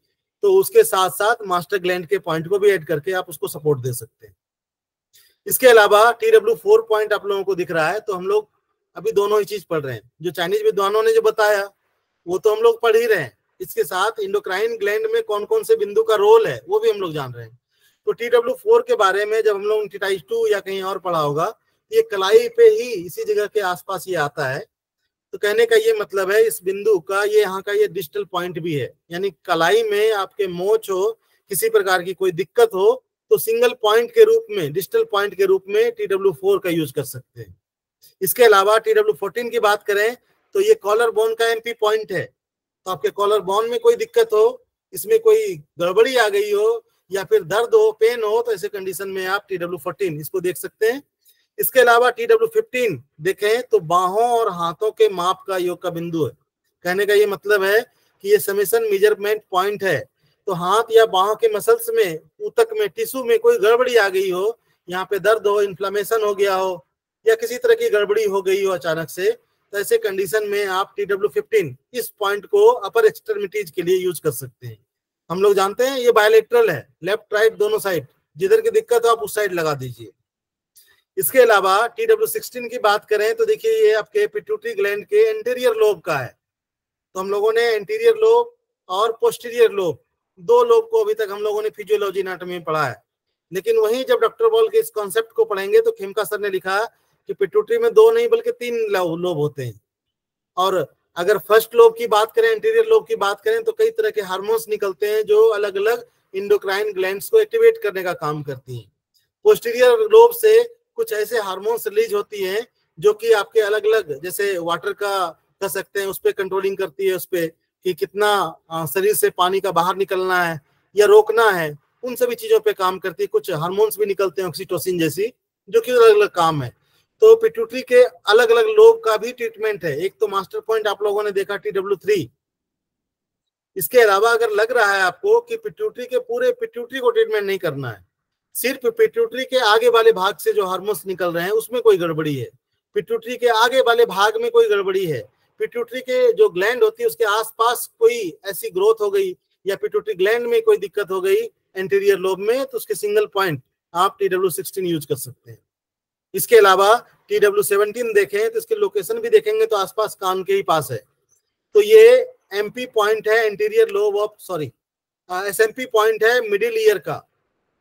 तो उसके साथ साथ मास्टर ग्लैंड के पॉइंट को भी ऐड करके आप उसको सपोर्ट दे सकते हैं। इसके अलावा TW4 पॉइंट आप लोगों को दिख रहा है, तो हम लोग अभी दोनों ही चीज पढ़ रहे हैं। जो चाइनीज विद्वानों ने जो बताया वो तो हम लोग पढ़ ही रहे हैं, इसके साथ इंडोक्राइन ग्लैंड में कौन कौन से बिंदु का रोल है वो भी हम लोग जान रहे हैं। तो TW4 के बारे में जब हम लोग टाइप 2 या कहीं और पढ़ा होगा, ये कलाई पे ही, इसी जगह के आसपास ये आता है। तो कहने का ये मतलब है इस बिंदु का, ये यहाँ का ये डिस्टल पॉइंट भी है। यानी कलाई में आपके मोच हो, किसी प्रकार की कोई दिक्कत हो, तो सिंगल पॉइंट के रूप में, डिस्टल पॉइंट के रूप में TW4 का यूज कर सकते हैं। इसके अलावा TW14 की बात करें तो ये कॉलर बोन का MP पॉइंट है। तो आपके कॉलर बोन में कोई दिक्कत हो, इसमें कोई गड़बड़ी आ गई हो, या फिर दर्द हो, पेन हो, तो ऐसे कंडीशन में आप TW14 इसको देख सकते हैं। इसके अलावा TW15 देखें तो बाहों और हाथों के माप का योग का बिंदु है। कहने का ये मतलब है कि ये समेशन मेजरमेंट पॉइंट है। तो हाथ या बाहों के मसल्स में, ऊतक में, टिश्यू में कोई गड़बड़ी आ गई हो, यहाँ पे दर्द हो, इन्फ्लेमेशन हो गया हो, या किसी तरह की गड़बड़ी हो गई हो अचानक से, तो ऐसे कंडीशन में आप TW15 इस पॉइंट को अपर एक्सट्रीमिटीज के लिए यूज कर सकते हैं। हम लोग जानते हैं ये बायलेटरल है, लेफ्ट राइट दोनों साइड, जिधर की दिक्कत हो आप उस साइड लगा दीजिए। इसके अलावा TW16 की बात करें तो देखिए ये आपके पिट्यूटरी ग्लैंड के एंटीरियर लोब का है। तो हम लोगों ने एंटीरियर लोब और पोस्टीरियर लोब, दो लोब को अभी तक हम लोगों ने फिजियोलॉजी एनाटॉमी में पढ़ा है। लेकिन वहीं जब डॉक्टर बॉल के इस कॉन्सेप्ट को पढ़ेंगे तो खेमका सर ने लिखा कि पिट्यूटरी में दो नहीं बल्कि 3 लोब होते हैं। और अगर फर्स्ट लोब की बात करें, एंटीरियर लोब की बात करें, तो कई तरह के हार्मोन्स निकलते हैं जो अलग अलग इंडोक्राइन ग्लैंड्स को एक्टिवेट करने का काम करती हैं। पोस्टीरियर लोब से कुछ ऐसे हार्मोन्स रिलीज होती हैं जो कि आपके अलग अलग, जैसे वाटर का कह सकते हैं, उस पर कंट्रोलिंग करती है, उस पर कि कितना शरीर से पानी का बाहर निकलना है या रोकना है, उन सभी चीजों पे काम करती है। कुछ हार्मोन्स भी निकलते हैं ऑक्सीटोसिन जैसी, जो कि अलग अलग काम है। तो पिट्यूटरी के अलग अलग लोब का भी ट्रीटमेंट है। एक तो मास्टर पॉइंट आप लोगों ने देखा TW3। इसके अलावा अगर लग रहा है आपको कि पिट्यूटरी के पूरे पिट्यूटरी को ट्रीटमेंट नहीं करना है, सिर्फ पिट्यूटरी के आगे वाले भाग से जो हार्मोन्स निकल रहे हैं उसमें कोई गड़बड़ी है, पिट्यूटरी के आगे वाले भाग में कोई गड़बड़ी है, पिट्यूटरी के जो ग्लैंड होती है उसके आसपास कोई ऐसी ग्रोथ हो गई, या पिट्यूटरी ग्लैंड में कोई दिक्कत हो गई एंटीरियर लोब में, तो उसके सिंगल पॉइंट आप TW16 यूज कर सकते हैं। इसके अलावा TW17 देखें तो इसके लोकेशन भी देखेंगे तो आसपास कान के ही पास है। तो ये MP पॉइंट है anterior lobe of, sorry SMP point है मिडिल ईयर का।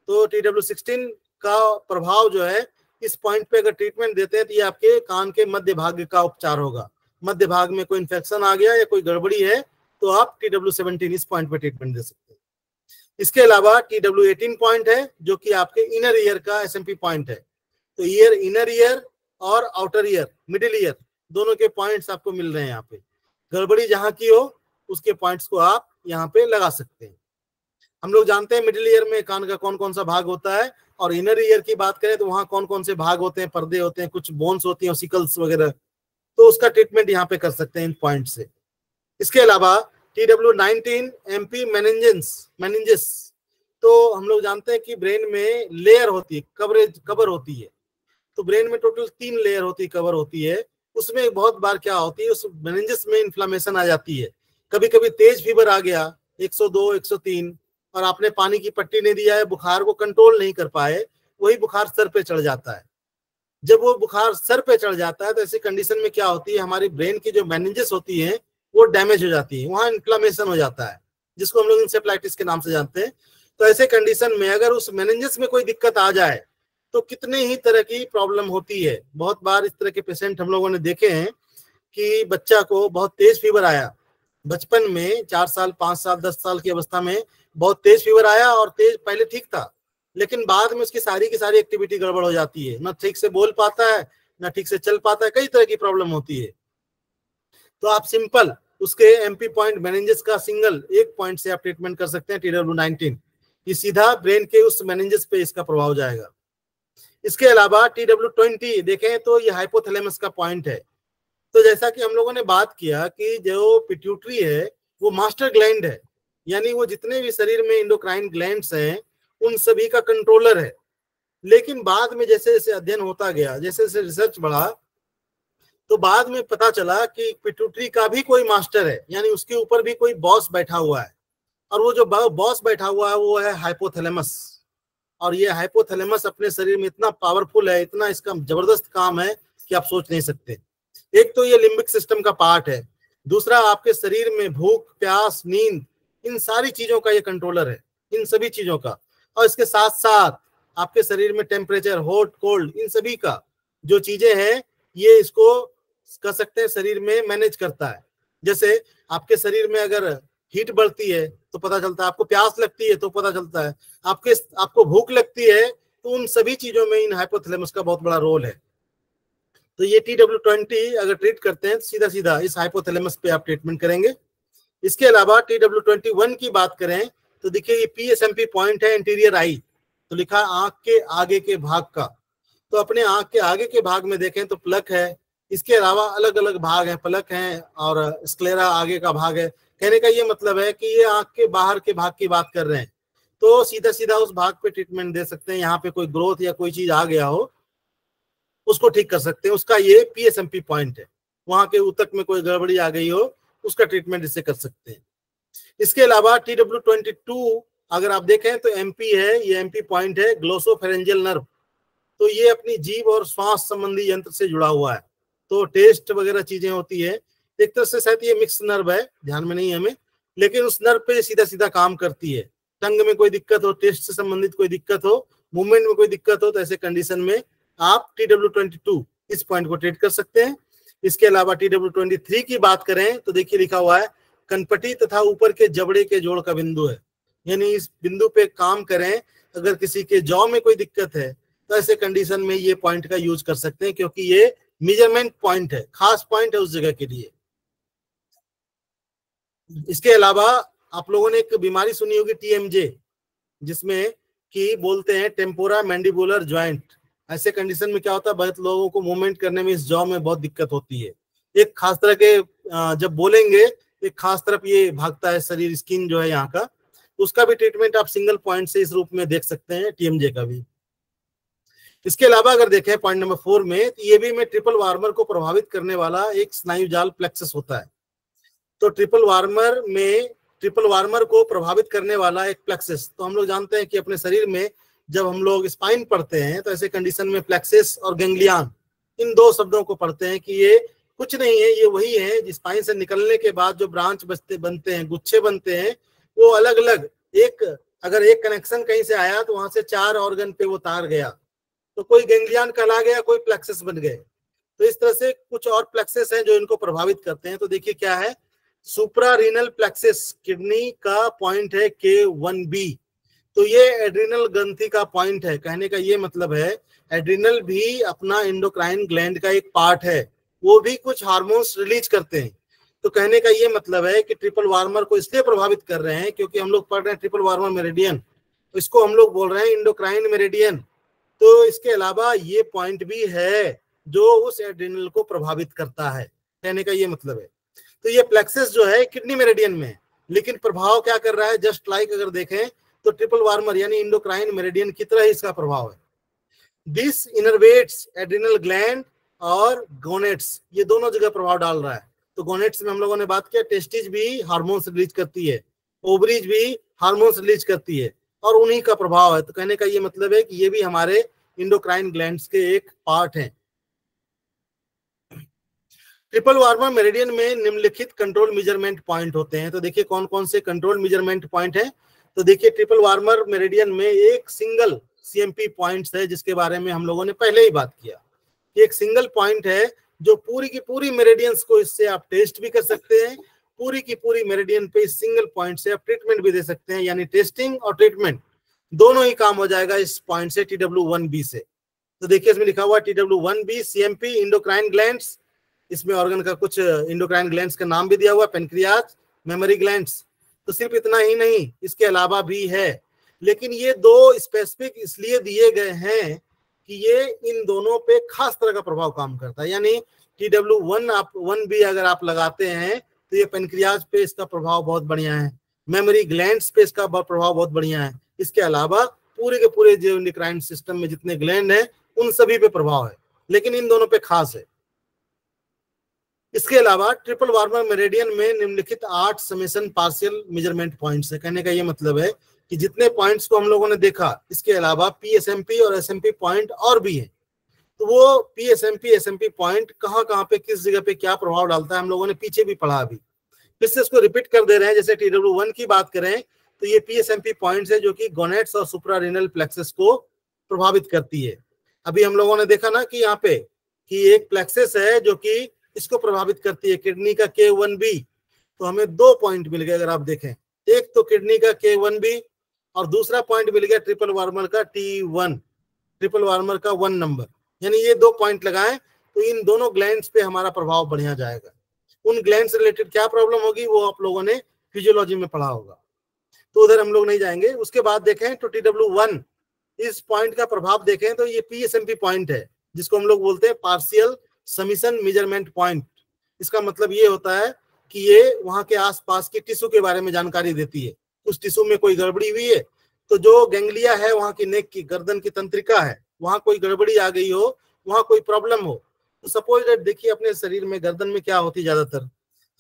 तो TW16 का प्रभाव जो है, इस पॉइंट पे अगर ट्रीटमेंट देते हैं तो ये आपके कान के मध्य भाग का उपचार होगा। मध्य भाग में कोई इन्फेक्शन आ गया या कोई गड़बड़ी है तो आप TW17 इस पॉइंट पे ट्रीटमेंट दे सकते हैं। इसके अलावा TW18 पॉइंट है जो कि आपके इनर ईयर का SMP पॉइंट है। तो ईयर, इनर ईयर और आउटर ईयर, मिडिल ईयर, दोनों के पॉइंट्स आपको मिल रहे हैं यहाँ पे। गड़बड़ी जहां की हो उसके पॉइंट्स को आप यहाँ पे लगा सकते हैं। हम लोग जानते हैं मिडिल ईयर में कान का कौन कौन सा भाग होता है, और इनर ईयर की बात करें तो वहां कौन कौन से भाग होते हैं, पर्दे होते हैं, कुछ बोन्स होती हैं, ऑसिकल्स वगैरह, तो उसका ट्रीटमेंट यहाँ पे कर सकते हैं इन पॉइंट से। इसके अलावा TW19 MP मेनिंजेस, तो हम लोग जानते हैं कि ब्रेन में लेयर होती है, कवर होती है। तो ब्रेन में टोटल 3 लेयर होती है, कवर होती है। उसमें बहुत बार क्या होती है, उस मेनिंजेस में इन्फ्लेमेशन आ जाती है। कभी कभी तेज फीवर आ गया 102, 103, और आपने पानी की पट्टी नहीं दिया है, बुखार को कंट्रोल नहीं कर पाए, वही बुखार सर पे चढ़ जाता है। जब वो बुखार सर पे चढ़ जाता है तो ऐसी कंडीशन में क्या होती है, हमारी ब्रेन की जो मेनिंजेस होती है वो डैमेज हो जाती है, वहां इन्फ्लेमेशन हो जाता है, जिसको हम लोग इंसेफ्लाइटिस के नाम से जानते हैं। तो ऐसे कंडीशन में अगर उस मेनिंजेस में कोई दिक्कत आ जाए तो कितने ही तरह की प्रॉब्लम होती है। बहुत बार इस तरह के पेशेंट हम लोगों ने देखे हैं कि बच्चा को बहुत तेज फीवर आया बचपन में, 4 साल 5 साल 10 साल की अवस्था में बहुत तेज फीवर आया, और तेज पहले ठीक था, लेकिन बाद में उसकी सारी की सारी एक्टिविटी गड़बड़ हो जाती है, ना ठीक से बोल पाता है, ना ठीक से चल पाता है, कई तरह की प्रॉब्लम होती है। तो आप सिंपल उसके एमपी पॉइंट मेनिंजेस का सिंगल एक पॉइंट से आप ट्रीटमेंट कर सकते हैं, TW19। ये सीधा ब्रेन के उस मेनिंजेस पे इसका प्रभाव जाएगा। इसके अलावा TW20 देखें तो ये हाइपोथैलेमस का पॉइंट है। तो जैसा कि हम लोगों ने बात किया कि जो पिट्यूटरी है वो मास्टर ग्लैंड है, यानी वो जितने भी शरीर में इंडोक्राइन ग्लैंड्स हैं उन सभी का कंट्रोलर है। लेकिन बाद में जैसे जैसे अध्ययन होता गया, जैसे जैसे रिसर्च बढ़ा, तो बाद में पता चला कि पिट्यूटरी का भी कोई मास्टर है, यानी उसके ऊपर भी कोई बॉस बैठा हुआ है, और वो जो बॉस बैठा हुआ है वो है हाइपोथैलेमस। और ये हाइपोथैलेमस अपने शरीर में इतना पावरफुल है, इतना इसका जबरदस्त काम है कि आप सोच नहीं सकते। एक तो ये लिम्बिक सिस्टम का पार्ट है, दूसरा आपके शरीर में भूख प्यास नींद इन सारी चीजों का ये कंट्रोलर है, इन सभी चीजों का। और इसके साथ साथ आपके शरीर में टेम्परेचर हॉट कोल्ड इन सभी का जो चीजें हैं ये इसको कह सकते हैं शरीर में मैनेज करता है। जैसे आपके शरीर में अगर हीट बढ़ती है तो पता चलता है, आपको प्यास लगती है तो पता चलता है, आपको भूख लगती है, तो उन सभी चीजों में इन हाइपोथैलेमस का बहुत बड़ा रोल है। तो ये TW20 अगर ट्रीट करते हैं तो सीधा सीधा इस हाइपोथैलेमस पे आप ट्रीटमेंट करेंगे। इसके अलावा TW21 की बात करें तो देखिए ये PSMP पॉइंट है एंटीरियर आई, तो लिखा आंख के आगे के भाग का। तो अपने आंख के आगे के भाग में देखें तो प्लक है, इसके अलावा अलग अलग भाग हैं, पलक हैं और स्क्लेरा आगे का भाग है। कहने का ये मतलब है कि ये आंख के बाहर के भाग की बात कर रहे हैं, तो सीधा सीधा उस भाग पे ट्रीटमेंट दे सकते हैं। यहाँ पे कोई ग्रोथ या कोई चीज आ गया हो उसको ठीक कर सकते हैं, उसका ये PSMP पॉइंट है। वहां के ऊतक में कोई गड़बड़ी आ गई हो उसका ट्रीटमेंट इससे कर सकते हैं। इसके अलावा TW22 अगर आप देखें तो MP है, ये MP पॉइंट है ग्लोसोफेरेंजियल नर्व। तो ये अपनी जीभ और श्वास संबंधी यंत्र से जुड़ा हुआ है, तो टेस्ट वगैरह चीजें होती है। एक तरह से शायद ये मिक्स नर्व है, ध्यान में नहीं है हमें, लेकिन उस नर्व पे सीधा सीधा काम करती है। टंग में कोई दिक्कत हो, टेस्ट से संबंधित कोई दिक्कत हो, मूवमेंट में कोई दिक्कत हो, तो ऐसे कंडीशन में आप TW22 इस पॉइंट को ट्रीट कर सकते हैं। इसके अलावा TW23 की बात करें तो देखिए लिखा हुआ है कनपटी तथा ऊपर के जबड़े के जोड़ का बिंदु है, यानी इस बिंदु पे काम करें। अगर किसी के जॉ में कोई दिक्कत है तो ऐसे कंडीशन में ये पॉइंट का यूज कर सकते हैं, क्योंकि ये मेजरमेंट पॉइंट है, खास पॉइंट है उस जगह के लिए। इसके अलावा आप लोगों ने एक बीमारी सुनी होगी TMJ, जिसमें कि बोलते हैं टेम्पोरा मैंडिबुलर ज्वाइंट। ऐसे कंडीशन में क्या होता है, बहुत लोगों को मूवमेंट करने में इस जॉ में बहुत दिक्कत होती है। एक खास तरह के जब बोलेंगे एक खास तरफ ये भागता है शरीर, स्किन जो है यहाँ का, उसका भी ट्रीटमेंट आप सिंगल पॉइंट से इस रूप में देख सकते हैं, TMJ का भी। इसके अलावा अगर देखें पॉइंट नंबर 4 में, तो ये भी में ट्रिपल वार्मर को प्रभावित करने वाला एक स्नायु जाल प्लेक्सस होता है। तो ट्रिपल वार्मर को प्रभावित करने वाला एक प्लेक्सस, तो हम लोग जानते हैं कि अपने शरीर में जब हम लोग स्पाइन पढ़ते हैं तो ऐसे कंडीशन में प्लेक्सस और गैंग्लियन इन दो शब्दों को पढ़ते हैं कि ये कुछ नहीं है, ये वही है स्पाइन से निकलने के बाद जो ब्रांच बनते हैं, गुच्छे बनते हैं, वो अलग अलग अगर एक कनेक्शन कहीं से आया तो वहां से 4 ऑर्गन पे वो तार गया, तो कोई गैंग्लियन कहला गया, कोई प्लेक्सस बन गए। तो इस तरह से कुछ और प्लेक्सस हैं जो इनको प्रभावित करते हैं। तो देखिए क्या है, सुप्रारीनल प्लेक्सस किडनी का पॉइंट है K1B, तो ये एड्रिनल ग्रंथि का पॉइंट है। कहने का ये मतलब है एड्रिनल भी अपना एंडोक्राइन ग्लैंड का एक पार्ट है, वो भी कुछ हार्मोन्स रिलीज करते हैं। तो कहने का ये मतलब है कि ट्रिपल वार्मर को इसलिए प्रभावित कर रहे हैं क्योंकि हम लोग पढ़ रहे हैं ट्रिपल वार्मर मेरिडियन, इसको हम लोग बोल रहे हैं इंडोक्राइन मेरिडियन। तो इसके अलावा ये पॉइंट भी है जो उस एड्रिनल को प्रभावित करता है, कहने का ये मतलब है। तो ये प्लेक्सस जो है किडनी मेरिडियन में, लेकिन प्रभाव क्या कर रहा है, जस्ट लाइक अगर देखें तो ट्रिपल वार्मर यानी इंडोक्राइन मेरिडियन की तरह ही इसका प्रभाव है। दिस इनर्वेट्स एड्रिनल ग्लैंड और गोनेट्स, ये दोनों जगह प्रभाव डाल रहा है। तो गोनेट्स में हम लोगों ने बात किया, टेस्टिज भी हार्मोन्स रिलीज करती है, ओवरीज भी हार्मोन्स रिलीज करती है, और उन्हीं का प्रभाव है। तो कहने का ये मतलब है कि ये भी हमारे इंडोक्राइन ग्लैंड्स के एक पार्ट हैं। ट्रिपल वार्मर मेरिडियन में निम्नलिखित कंट्रोल मेजरमेंट पॉइंट होते हैं। तो देखिए कौन कौन से कंट्रोल मेजरमेंट पॉइंट हैं। तो देखिए ट्रिपल वार्मर मेरिडियन में एक सिंगल CMP पॉइंट्स है जिसके बारे में हम लोगों ने पहले ही बात किया कि एक सिंगल पॉइंट है जो पूरी की पूरी मेरिडियंस को इससे आप टेस्ट भी कर सकते हैं, पूरी की पूरी मेरिडियन पे इस सिंगल पॉइंट से आप ट्रीटमेंट भी दे सकते हैं, यानी टेस्टिंग और ट्रीटमेंट दोनों ही काम हो जाएगा इस पॉइंट से, TW1B से। तो देखिए इसमें लिखा हुआ TW1B CMP इंडोक्राइन ग्लैंड्स, इसमें ऑर्गन का कुछ इंडोक्राइन ग्लैंड्स का नाम भी दिया हुआ, पेनक्रियाज, मेमोरी ग्लैंड्स। तो सिर्फ इतना ही नहीं, इसके अलावा भी है, लेकिन ये दो स्पेसिफिक इसलिए दिए गए हैं कि ये इन दोनों पे खास तरह का प्रभाव काम करता है। यानी TW1B अगर आप लगाते हैं तो ये पेनक्रियाज पे इसका प्रभाव बहुत बढ़िया है, मेमोरी ग्लैंड्स पे इसका प्रभाव बहुत बढ़िया है। इसके अलावा पूरे के पूरे जो इंडोक्राइन सिस्टम में जितने ग्लैंड हैं उन सभी पे प्रभाव है, लेकिन इन दोनों पे खास है। इसके अलावा ट्रिपल वार्मर मेरिडियन में निम्नलिखित 8 समेशन पार्शियल मेजरमेंट पॉइंट्स है। कहने का ये मतलब है कि जितने पॉइंट्स को हम लोगों ने देखा, इसके अलावा PSMP और SMP पॉइंट और भी है। तो वो PSMP SMP पॉइंट कहाँ कहाँ पे किस जगह पे क्या प्रभाव डालता है हम लोगों ने पीछे भी पढ़ा। अभी फिर से इसको रिपीट कर दे रहे हैं। जैसे TW1 की बात करें तो ये PSMP पॉइंट्स है जो कि गोनेट्स और सुप्रारेनल प्लेक्सस को प्रभावित करती है। अभी हम लोगों ने देखा ना कि यहाँ पे कि एक प्लेक्सस है जो कि इसको प्रभावित करती है, किडनी का K1B। तो हमें 2 पॉइंट मिल गए अगर आप देखें, एक तो किडनी का K1B और दूसरा पॉइंट मिल गया ट्रिपल वार्मर का T1, ट्रिपल वार्मर का 1 नंबर। यानी ये 2 पॉइंट लगाएं तो इन दोनों ग्लैंड्स पे हमारा प्रभाव बढ़िया जाएगा। उन ग्लैंड से रिलेटेड क्या प्रॉब्लम होगी वो आप लोगों ने फिजियोलॉजी में पढ़ा होगा, तो उधर हम लोग नहीं जाएंगे। उसके बाद देखें तो TW1 इस पॉइंट का प्रभाव देखें तो ये PSMP पॉइंट है जिसको हम लोग बोलते हैं पार्शियल समिशन मेजरमेंट पॉइंट। इसका मतलब ये होता है कि ये वहां के आसपास की टिश्यू के बारे में जानकारी देती है। उस टिश्यू में कोई गड़बड़ी हुई है तो जो गैंग्लिया है वहां की नेक की गर्दन की तंत्रिका है, वहां कोई गड़बड़ी आ गई हो, वहां कोई प्रॉब्लम हो, तो सपोज दैट देखिए अपने शरीर में गर्दन में क्या होती है ज्यादातर,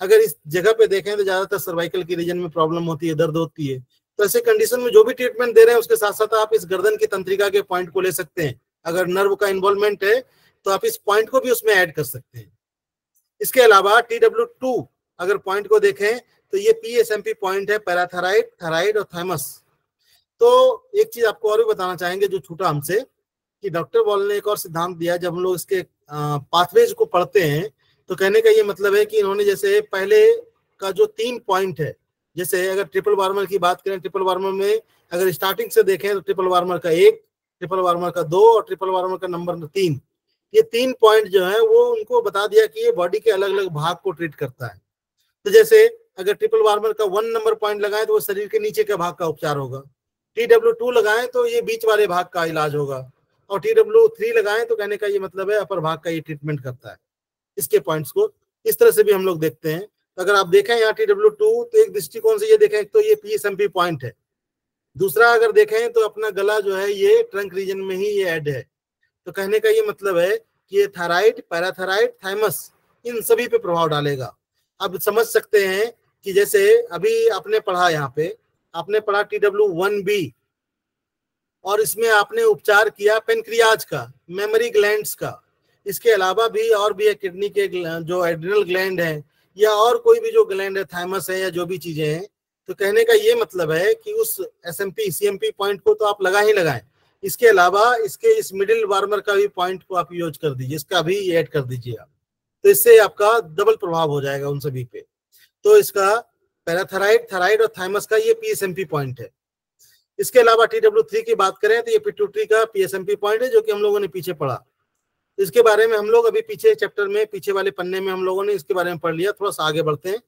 अगर इस जगह पे देखें तो ज्यादातर सर्वाइकल की रीजन में प्रॉब्लम होती है, दर्द होती है। तो ऐसे कंडीशन में जो भी ट्रीटमेंट दे रहे हैं उसके साथ साथ आप इस गर्दन की तंत्रिका के पॉइंट को ले सकते हैं। अगर नर्व का इन्वॉल्वमेंट है तो आप इस पॉइंट को भी उसमें ऐड कर सकते हैं। इसके अलावा TW2 अगर पॉइंट को देखें तो ये PSMP पॉइंट है, पैराथायराइड, थायराइड और थाइमस। तो एक चीज आपको और भी बताना चाहेंगे जो छूटा हमसे, कि डॉक्टर बॉल ने एक और सिद्धांत दिया जब हम लोग इसके पाथवेज को पढ़ते हैं। तो कहने का ये मतलब है कि इन्होंने जैसे पहले का जो 3 पॉइंट है, जैसे अगर ट्रिपल वार्मर की बात करें, ट्रिपल वार्मर में अगर स्टार्टिंग से देखें तो ट्रिपल वार्मर का 1, ट्रिपल वार्मर का 2 और ट्रिपल वार्मर का नंबर 3, ये 3 पॉइंट जो है वो उनको बता दिया कि ये बॉडी के अलग अलग भाग को ट्रीट करता है। तो जैसे अगर ट्रिपल वार्मर का 1 नंबर पॉइंट लगाएं तो वो शरीर के नीचे के भाग का उपचार होगा, TW2 लगाएं तो ये बीच वाले भाग का इलाज होगा, और TW3 लगाएं तो कहने का ये मतलब है अपर भाग का ये ट्रीटमेंट करता है। इसके पॉइंट्स को इस तरह से भी हम लोग देखते हैं। तो अगर आप देखें यहाँ TW2 तो एक दृष्टिकोण से ये देखें तो ये PSMP पॉइंट है, दूसरा अगर देखें तो अपना गला जो है ये ट्रंक रीजन में ही ये ऐड है। तो कहने का ये मतलब है कि ये थायराइड, पैराथायराइड, थाइमस इन सभी पे प्रभाव डालेगा। अब समझ सकते हैं कि जैसे अभी आपने पढ़ा, यहाँ पे आपने पढ़ा TW1B और इसमें आपने उपचार किया पेनक्रियाज का, मेमोरी ग्लैंड्स का। इसके अलावा भी और भी है किडनी के जो एड्रिनल ग्लैंड है या और कोई भी जो ग्लैंड है, थाइमस है या जो भी चीजें हैं। तो कहने का ये मतलब है कि उस SMP CMP पॉइंट को तो आप लगा ही लगाएं, इसके अलावा इसके इस मिडिल वार्मर का भी पॉइंट को आप यूज कर दीजिए, इसका भी ऐड कर दीजिए आप, तो इससे आपका डबल प्रभाव हो जाएगा उन सभी पे। तो इसका पैराथायराइड, थायराइड और थाइमस का ये PSMP पॉइंट है। इसके अलावा TW3 की बात करें तो ये पिट्यूटरी का PSMP पॉइंट है जो कि हम लोगों ने पीछे पढ़ा। इसके बारे में हम लोग अभी पीछे चैप्टर में, पीछे वाले पन्ने में हम लोगों ने इसके बारे में पढ़ लिया, थोड़ा सा आगे बढ़ते हैं।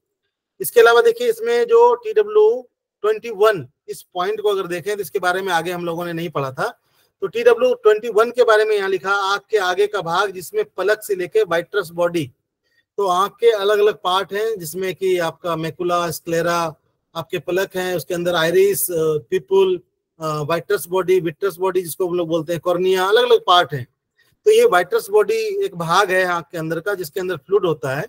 इसके अलावा देखिए इसमें जो TW21 इस पॉइंट को अगर देखें तो इसके बारे में आगे हम लोगों ने नहीं पढ़ा था। तो TW21 के बारे में यहाँ लिखा, आंख के आगे का भाग जिसमें पलक से लेके वाइट्रस बॉडी, तो आंख के अलग अलग पार्ट हैं जिसमें कि आपका मैकुला, स्क्लेरा, आपके पलक हैं, उसके अंदर iris, people, vitreous body, vitreous body जिसको हम लोग बोलते हैं, कॉर्निया, अलग अलग पार्ट हैं। तो ये वाइट्रस बॉडी एक भाग है आंख के अंदर का जिसके अंदर फ्लूइड होता है,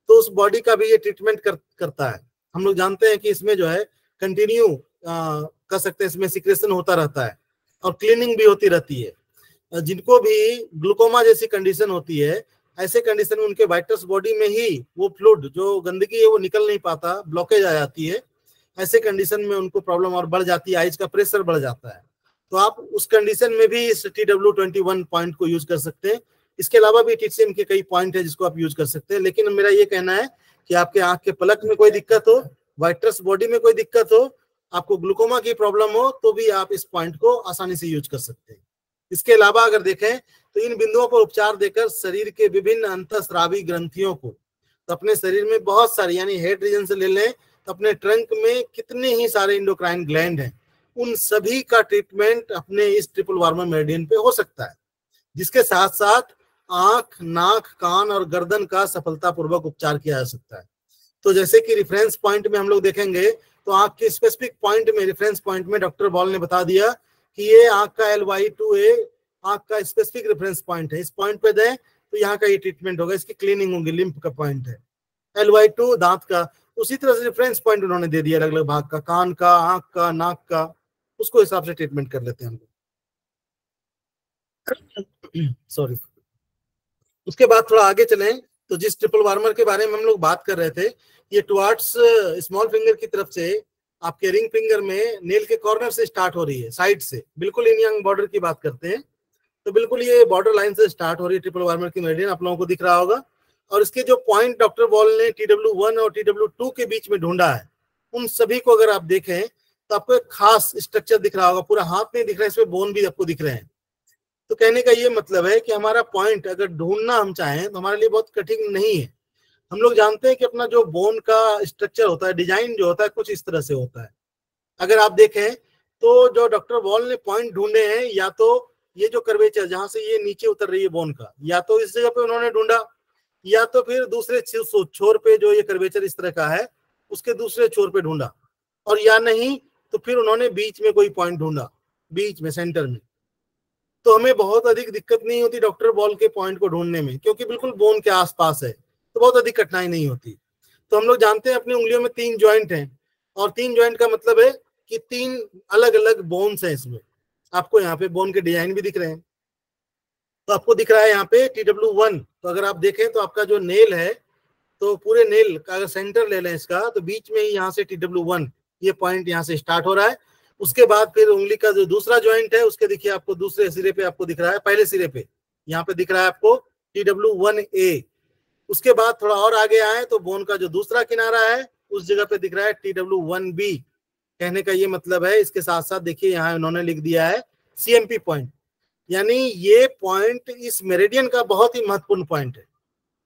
तो उस बॉडी का भी ये ट्रीटमेंट करता है। हम लोग जानते हैं कि इसमें जो है कंटिन्यू कर सकते हैं, इसमें सिक्रेशन होता रहता है और क्लीनिंग भी होती रहती है। जिनको भी ग्लूकोमा जैसी कंडीशन होती है, ऐसे कंडीशन में उनके वाइट्रस बॉडी में ही वो फ्लूइड जो गंदगी है वो निकल नहीं पाता, ब्लॉकेज आ जाती है। ऐसे कंडीशन में उनको प्रॉब्लम और बढ़ जाती है, आइज का प्रेशर बढ़ जाता है। तो आप उस कंडीशन में भी इस TW21 पॉइंट को यूज कर सकते हैं। इसके अलावा भी TCM के कई पॉइंट है जिसको आप यूज कर सकते हैं, लेकिन मेरा ये कहना है कि आपके आंख के पलक में कोई दिक्कत हो, वाइट्रस बॉडी में कोई दिक्कत हो, आपको ग्लूकोमा की प्रॉब्लम हो, तो भी आप इस पॉइंट को आसानी से यूज कर सकते हैं। इसके अलावा अगर देखें तो इन बिंदुओं पर उपचार देकर शरीर के विभिन्न अंतःस्रावी ग्रंथियों को, तो अपने शरीर में बहुत सारी, यानी हेड रीजन से ले लें तो अपने ट्रंक में कितने ही सारे इंडोक्राइन ग्लैंड हैं, उन सभी का ट्रीटमेंट अपने इस ट्रिपल वार्मर मेरिडियन पे हो सकता है, जिसके साथ साथ आंख, नाक, कान और गर्दन का सफलतापूर्वक उपचार किया जा सकता है। तो जैसे कि रेफरेंस पॉइंट में हम लोग देखेंगे तो आंख के स्पेसिफिक पॉइंट में, रेफरेंस पॉइंट में डॉक्टर बॉल ने बता दिया कि ये आंख का LY2A आंख का स्पेसिफिक रेफरेंस पॉइंट है, इस पॉइंट पे दें तो यहाँ का ये ट्रीटमेंट होगा, इसकी क्लीनिंग होगी, लिम्फ का पॉइंट है। LY2 दांत का, उसी तरह से रेफरेंस पॉइंट उन्होंने दे दिया अलग अलग भाग का, कान का, आंख का, नाक का, उसको हिसाब से ट्रीटमेंट कर लेते हैं हम लोग। सॉरी। उसके बाद थोड़ा आगे चलें तो जिस ट्रिपल वार्मर के बारे में हम लोग बात कर रहे थे, ये टुवार्ड्स स्मॉल फिंगर की तरफ से आपके रिंग फिंगर में नेल के कॉर्नर से स्टार्ट हो रही है, साइड से, बिल्कुल इन यंग बॉर्डर की बात करते हैं तो बिल्कुल ये बॉर्डर लाइन से स्टार्ट हो रही है ट्रिपल वार्मर की मेरिडियन, आप लोगों को दिख रहा होगा। और इसके जो पॉइंट डॉक्टर बॉल ने TW1 और TW2 के बीच में ढूंढा है, उन सभी को अगर आप देखें तो आपको एक खास स्ट्रक्चर दिख रहा होगा, पूरा हाथ नहीं दिख रहा है, इसमें बोन भी आपको दिख रहे हैं। तो कहने का ये मतलब है कि हमारा पॉइंट अगर ढूंढना हम चाहें तो हमारे लिए बहुत कठिन नहीं है। हम लोग जानते हैं कि अपना जो बोन का स्ट्रक्चर होता है, डिजाइन जो होता है, कुछ इस तरह से होता है। अगर आप देखें तो जो डॉक्टर बॉल ने पॉइंट ढूंढे हैं, या तो ये जो कर्वेचर जहां से ये नीचे उतर रही है बोन का, या तो इस जगह पे उन्होंने ढूंढा, या तो फिर दूसरे छोर पे जो ये कर्वेचर इस तरह का है उसके दूसरे छोर पे ढूंढा, और या नहीं तो फिर उन्होंने बीच में कोई पॉइंट ढूंढा, बीच में, सेंटर में। तो हमें बहुत अधिक दिक्कत नहीं होती डॉक्टर बॉल के पॉइंट को ढूंढने में, क्योंकि बिल्कुल बोन के आसपास है, तो बहुत अधिक कठिनाई नहीं होती। तो हम लोग जानते हैं अपनी उंगलियों में 3 जॉइंट हैं, और 3 जॉइंट का मतलब है कि 3 अलग अलग बोन्स हैं इसमें। आपको यहाँ पे बोन के डिजाइन भी दिख रहे हैं, तो आपको दिख रहा है यहाँ पे TW1। तो अगर आप देखें तो आपका जो नेल है, तो पूरे नेल का अगर सेंटर ले लें इसका, तो बीच में ही यहाँ से TW1 ये पॉइंट यहाँ से स्टार्ट हो रहा है। उसके बाद फिर उंगली का जो दूसरा जॉइंट है उसके देखिए आपको दूसरे सिरे पे आपको दिख रहा है, पहले सिरे पे यहाँ पे दिख रहा है आपको TW1A। उसके बाद थोड़ा और आगे आए तो बोन का जो दूसरा किनारा है उस जगह पे दिख रहा है TW1B। कहने का ये मतलब है, इसके साथ साथ देखिए यहाँ उन्होंने लिख दिया है CMP पॉइंट, यानी ये पॉइंट इस मेरिडियन का बहुत ही महत्वपूर्ण पॉइंट है।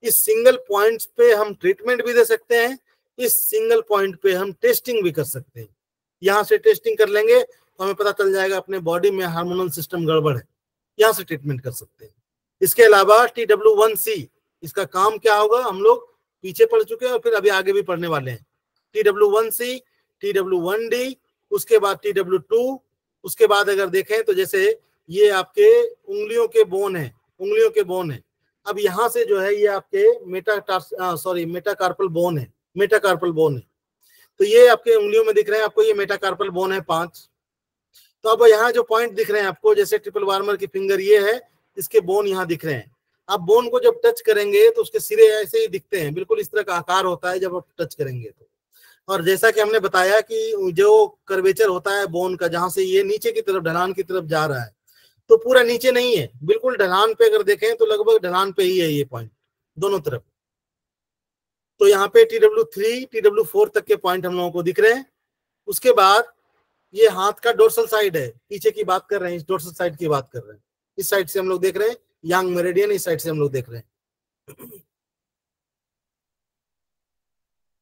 इस सिंगल पॉइंट्स पे हम ट्रीटमेंट भी दे सकते हैं, इस सिंगल पॉइंट पे हम टेस्टिंग भी कर सकते हैं। यहाँ से टेस्टिंग कर लेंगे तो हमें पता चल जाएगा अपने बॉडी में हार्मोनल सिस्टम गड़बड़ है, यहाँ से ट्रीटमेंट कर सकते हैं। इसके अलावा TW1C, इसका काम क्या होगा हम लोग पीछे पढ़ चुके हैं और फिर अभी आगे भी पढ़ने वाले हैं। TW1C, TW1D, उसके बाद TW2, उसके बाद अगर देखें तो जैसे ये आपके उंगलियों के बोन है, उंगलियों के बोन है। अब यहाँ से जो है ये आपके मेटाकार्पल बोन है, मेटाकार्पल बोन है। तो ये आपके उंगलियों में दिख रहे हैं आपको, ये मेटाकार्पल बोन है 5। तो अब यहाँ जो पॉइंट दिख रहे हैं आपको, जैसे ट्रिपल वार्मर की फिंगर ये है, इसके बोन यहाँ दिख रहे हैं। आप बोन को जब टच करेंगे तो उसके सिरे ऐसे ही दिखते हैं, बिल्कुल इस तरह का आकार होता है जब आप टच करेंगे तो। और जैसा कि हमने बताया कि जो कर्वेचर होता है बोन का, जहां से ये नीचे की तरफ, ढलान की तरफ जा रहा है, तो पूरा नीचे नहीं है, बिल्कुल ढलान पे अगर देखें तो लगभग ढलान पे ही है ये पॉइंट दोनों तरफ। तो यहाँ पे TW3, TW4 तक के पॉइंट हम लोगों को दिख रहे हैं। उसके बाद ये हाथ का डोर्सल साइड है, पीछे की बात कर रहे हैं, इस डोर्सल साइड की बात कर रहे हैं, इस साइड से हम लोग देख रहे हैं, यंग मेरिडियन इस साइड से हम लोग देख रहे हैं।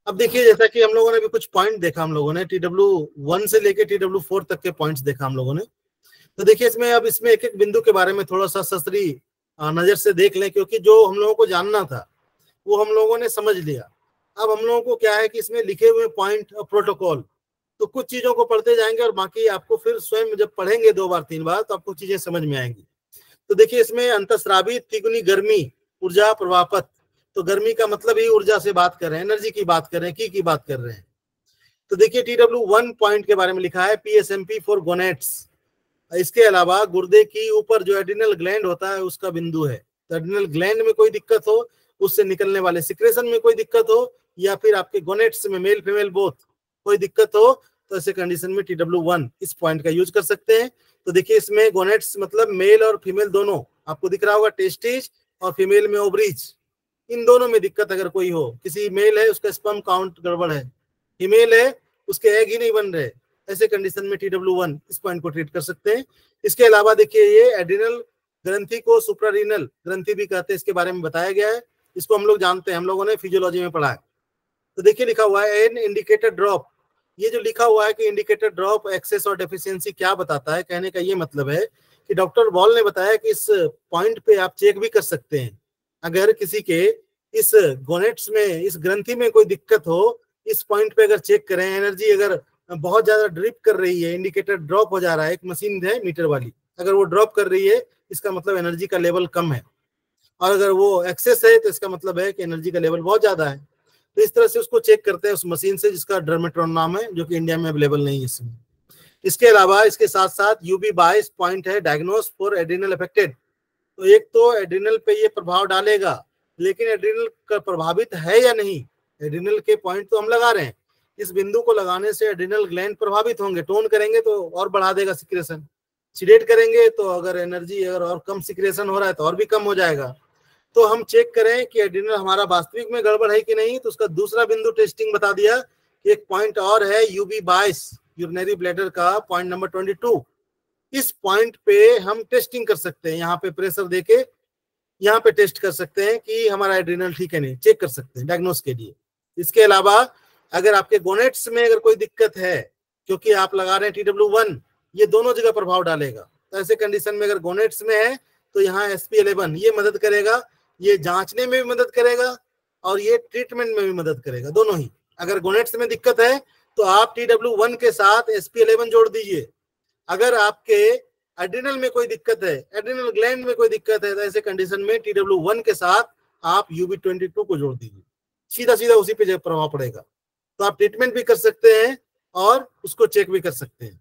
अब देखिए जैसा कि हम लोगों ने भी कुछ पॉइंट देखा, हम लोगों ने TW1 से लेके TW4 तक के पॉइंट्स देखा हम लोगों ने। तो देखिए इसमें अब इसमें एक एक बिंदु के बारे में थोड़ा सा सस्त्री नजर से देख लें, क्योंकि जो हम लोगों को जानना था वो हम लोगों ने समझ लिया। अब हम लोगों को क्या है कि इसमें लिखे हुए पॉइंट और प्रोटोकॉल, तो कुछ चीजों को पढ़ते जाएंगे और बाकी आपको फिर स्वयं जब पढ़ेंगे 2 बार 3 बार तो आपको चीजें समझ में आएंगी। तो देखिए इसमें अंतःस्रावी तिगुनी गर्मी ऊर्जा प्रवाहपथ, तो गर्मी का मतलब ही ऊर्जा से बात कर रहे हैं, एनर्जी की बात कर रहे हैं, की बात कर रहे हैं। तो देखिए TW1 पॉइंट के बारे में लिखा है PSMP फॉर गोनेट्स। इसके अलावा गुर्दे की ऊपर जो एड्रिनल ग्लैंड होता है उसका बिंदु है। तो एड्रिनल ग्लैंड में कोई दिक्कत हो, उससे निकलने वाले सिक्रेशन में कोई दिक्कत हो, या फिर आपके गोनेट्स में मेल फीमेल बोथ कोई दिक्कत हो, तो ऐसे कंडीशन में TW1 इस पॉइंट का यूज कर सकते हैं। तो देखिए इसमें गोनेट्स मतलब मेल और फीमेल दोनों आपको दिख रहा होगा, टेस्टिज और फीमेल में ओवरीज, इन दोनों में दिक्कत अगर कोई हो, किसी मेल है उसका स्पर्म काउंट गड़बड़ है, फीमेल है उसके एग ही नहीं बन रहे, ऐसे कंडीशन में TW1 इस पॉइंट को ट्रीट कर सकते हैं। इसके अलावा देखिए ये एड्रिनल ग्रंथि को सुप्रारीनल ग्रंथि भी कहते हैं, इसके बारे में बताया गया है, इसको हम लोग जानते हैं, हम लोगों ने फिजियोलॉजी में पढ़ा है। तो देखिए लिखा हुआ है एन इंडिकेटर ड्रॉप, ये जो लिखा हुआ है कि इंडिकेटर ड्रॉप एक्सेस और डेफिशिएंसी क्या बताता है, कहने का ये मतलब है कि डॉक्टर बॉल ने बताया कि इस पॉइंट पे आप चेक भी कर सकते हैं, अगर किसी के इस गोनेट्स में इस ग्रंथि में कोई दिक्कत हो, इस पॉइंट पे अगर चेक करें, एनर्जी अगर बहुत ज्यादा ड्रिप कर रही है, इंडिकेटर ड्रॉप हो जा रहा है, एक मशीन है मीटर वाली, अगर वो ड्रॉप कर रही है इसका मतलब एनर्जी का लेवल कम है, और अगर वो एक्सेस है तो इसका मतलब है कि एनर्जी का लेवल बहुत ज्यादा है। तो इस तरह से उसको चेक करते हैं उस मशीन से, जिसका डर्मेट्रॉन नाम है, जो कि इंडिया में अवेलेबल नहीं है इसमें। इसके अलावा इसके साथ साथ UV बायस पॉइंट है डायग्नोस फॉर एड्रिनल अफेक्टेड। तो एक तो एड्रिनल पे ये प्रभाव डालेगा, लेकिन एड्रिनल का प्रभावित है या नहीं, एड्रिनल के पॉइंट तो हम लगा रहे हैं, इस बिंदु को लगाने से एड्रिनल ग्लैंड प्रभावित होंगे, टोन करेंगे तो और बढ़ा देगा सिक्रेशन, सिडेट करेंगे तो अगर एनर्जी अगर और कम सिक्रेशन हो रहा है तो और भी कम हो जाएगा। तो हम चेक करें कि एड्रिनल हमारा वास्तविक में गड़बड़ है कि नहीं, तो उसका दूसरा बिंदु टेस्टिंग बता दिया कि एक पॉइंट और है UV बायस यूरिनरी ब्लैडर का पॉइंट नंबर 22, इस पॉइंट पे हम टेस्टिंग कर सकते हैं, यहाँ पे प्रेशर देके यहाँ पे टेस्ट कर सकते हैं कि हमारा एड्रिनल ठीक है नहीं, चेक कर सकते हैं डायग्नोस के लिए। इसके अलावा अगर आपके गोनेट्स में अगर कोई दिक्कत है, क्योंकि आप लगा रहे हैं TW1, ये दोनों जगह प्रभाव डालेगा, तो ऐसे कंडीशन में अगर गोनेट्स में है तो यहाँ SP11 ये मदद करेगा, ये जांचने में भी मदद करेगा और ये ट्रीटमेंट में भी मदद करेगा, दोनों ही। अगर गोनेट्स में दिक्कत है तो आप TW1 के साथ SP11 जोड़ दीजिए। अगर आपके एड्रिनल में कोई दिक्कत है, एड्रिनल ग्लैंड में कोई दिक्कत है, तो ऐसे कंडीशन में TW1 के साथ आप UB22 को जोड़ दीजिए, सीधा सीधा उसी पे प्रभाव पड़ेगा। तो आप ट्रीटमेंट भी कर सकते हैं और उसको चेक भी कर सकते हैं।